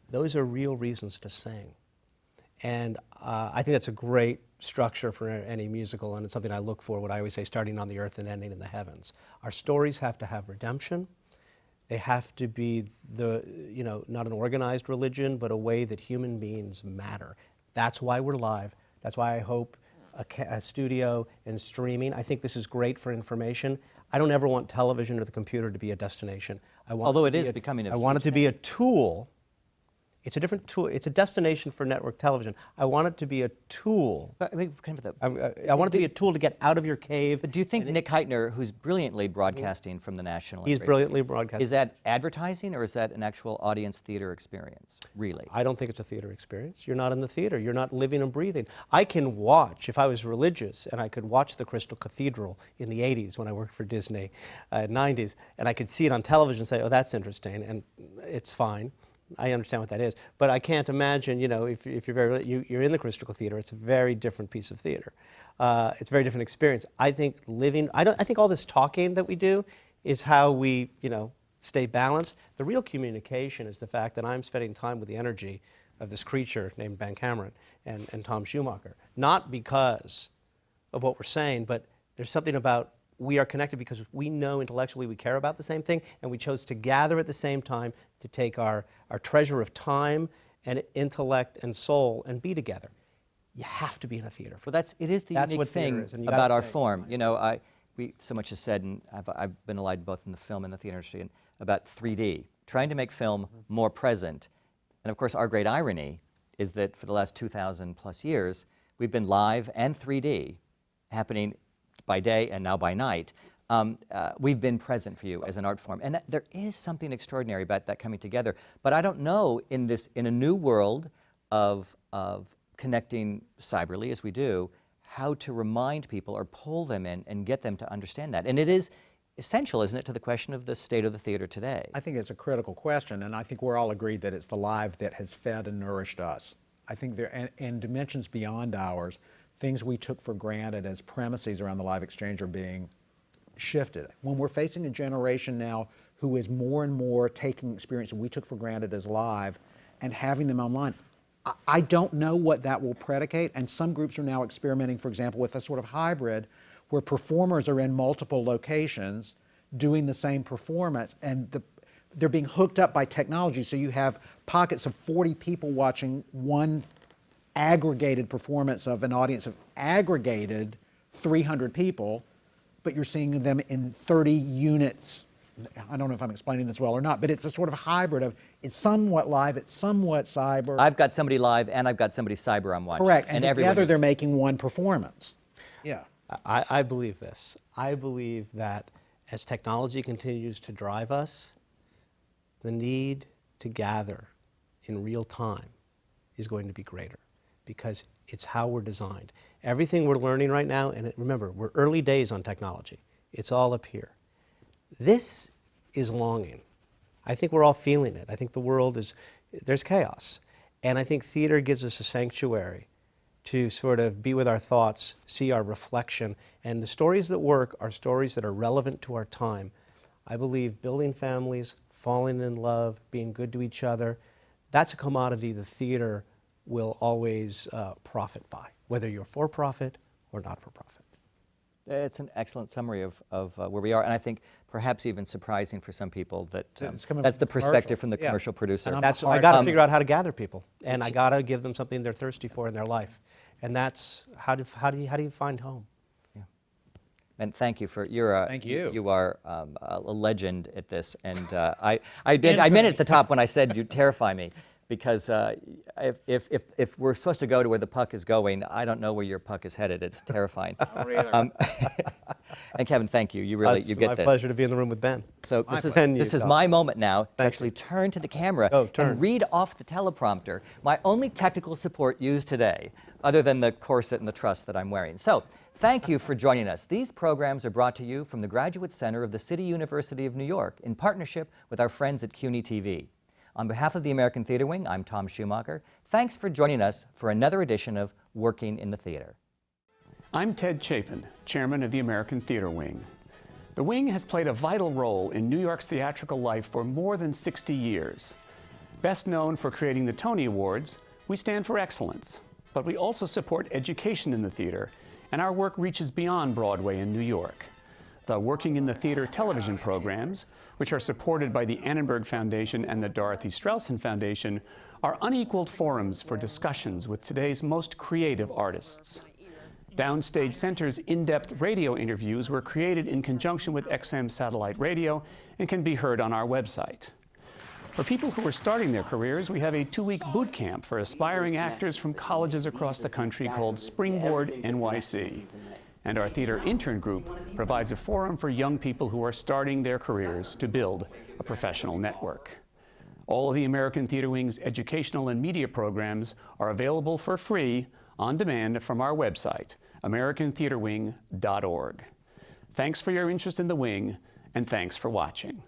Those are real reasons to sing. And I think that's a great structure for any musical, and it's something I look for, what I always say, starting on the earth and ending in the heavens. Our stories have to have redemption. They have to be not an organized religion, but a way that human beings matter. That's why we're live. That's why I hope a studio and streaming. I think this is great for information. I don't ever want television or the computer to be a destination. Although it is becoming a I want it to be a tool. It's a different tool. It's a destination for network television. I want it to be a tool. I want it to be a tool to get out of your cave. But do you think Nick Heitner, who's brilliantly broadcasting from the National... He's brilliantly broadcasting. Is that advertising or is that an actual audience theater experience, really? I don't think it's a theater experience. You're not in the theater. You're not living and breathing. I can watch, if I was religious, and I could watch the Crystal Cathedral in the 80s when I worked for Disney, 90s, and I could see it on television and say, oh, that's interesting, and it's fine. I understand what that is, but I can't imagine, if you're in the Crystal Theater, it's a very different piece of theater. It's a very different experience. I think I think all this talking that we do is how we, stay balanced. The real communication is the fact that I'm spending time with the energy of this creature named Ben Cameron and Tom Schumacher. Not because of what we're saying, but there's something about we are connected because we know intellectually we care about the same thing, and we chose to gather at the same time to take our treasure of time and intellect and soul and be together. You have to be in a theater. Well, it is the unique thing about our form. You know, so much is said, and I've been allied both in the film and the theater industry, about 3D, trying to make film more present. And of course, our great irony is that for the last 2,000 plus years, we've been live and 3D, happening by day and now by night. We've been present for you as an art form. And there is something extraordinary about that coming together. But I don't know, in a new world of connecting cyberly as we do, how to remind people or pull them in and get them to understand that. And it is essential, isn't it, to the question of the state of the theater today? I think it's a critical question, and I think we're all agreed that it's the live that has fed and nourished us. I think there, in dimensions beyond ours, things we took for granted as premises around the live exchange are being shifted. When we're facing a generation now who is more and more taking experiences we took for granted as live and having them online, I don't know what that will predicate, and some groups are now experimenting, for example, with a sort of hybrid where performers are in multiple locations doing the same performance, and they're being hooked up by technology, so you have pockets of 40 people watching one aggregated performance of an audience of aggregated 300 people, but you're seeing them in 30 units. I don't know if I'm explaining this well or not, but it's a sort of hybrid of it's somewhat live, it's somewhat cyber. I've got somebody live and I've got somebody cyber I'm watching. Correct, and together they're making one performance. Yeah. I believe this. I believe that as technology continues to drive us, the need to gather in real time is going to be greater because it's how we're designed. Everything we're learning right now, and remember, we're early days on technology. It's all up here. This is longing. I think we're all feeling it. I think the world there's chaos. And I think theater gives us a sanctuary to sort of be with our thoughts, see our reflection. And the stories that work are stories that are relevant to our time. I believe building families, falling in love, being good to each other, that's a commodity the theater will always profit by, whether you're for-profit or not-for-profit. It's an excellent summary of where we are, and I think perhaps even surprising for some people that that's the perspective from the commercial producer. I got to figure out how to gather people, and I got to give them something they're thirsty for in their life, and that's how do you find home? Yeah. And thank you for thank you. You are a legend at this, and I meant it at the top when I said you terrify me. Because if we're supposed to go to where the puck is going, I don't know where your puck is headed. It's terrifying. And Kevin, thank you. You get this. It's my pleasure to be in the room with Ben. So this is my moment now to actually turn to the camera and read off the teleprompter my only technical support used today, other than the corset and the truss that I'm wearing. So thank you for joining us. These programs are brought to you from the Graduate Center of the City University of New York in partnership with our friends at CUNY TV. On behalf of the American Theater Wing, I'm Tom Schumacher. Thanks for joining us for another edition of Working in the Theater. I'm Ted Chapin, chairman of the American Theater Wing. The Wing has played a vital role in New York's theatrical life for more than 60 years. Best known for creating the Tony Awards, we stand for excellence, but we also support education in the theater, and our work reaches beyond Broadway in New York. The Working in the Theater television programs, which are supported by the Annenberg Foundation and the Dorothy Strelsin Foundation, are unequaled forums for discussions with today's most creative artists. Downstage Center's in-depth radio interviews were created in conjunction with XM Satellite Radio and can be heard on our website. For people who are starting their careers, we have a 2-week boot camp for aspiring actors from colleges across the country called Springboard NYC. And our theater intern group provides a forum for young people who are starting their careers to build a professional network. All of the American Theater Wing's educational and media programs are available for free on demand from our website, americantheaterwing.org. Thanks for your interest in the Wing, and thanks for watching.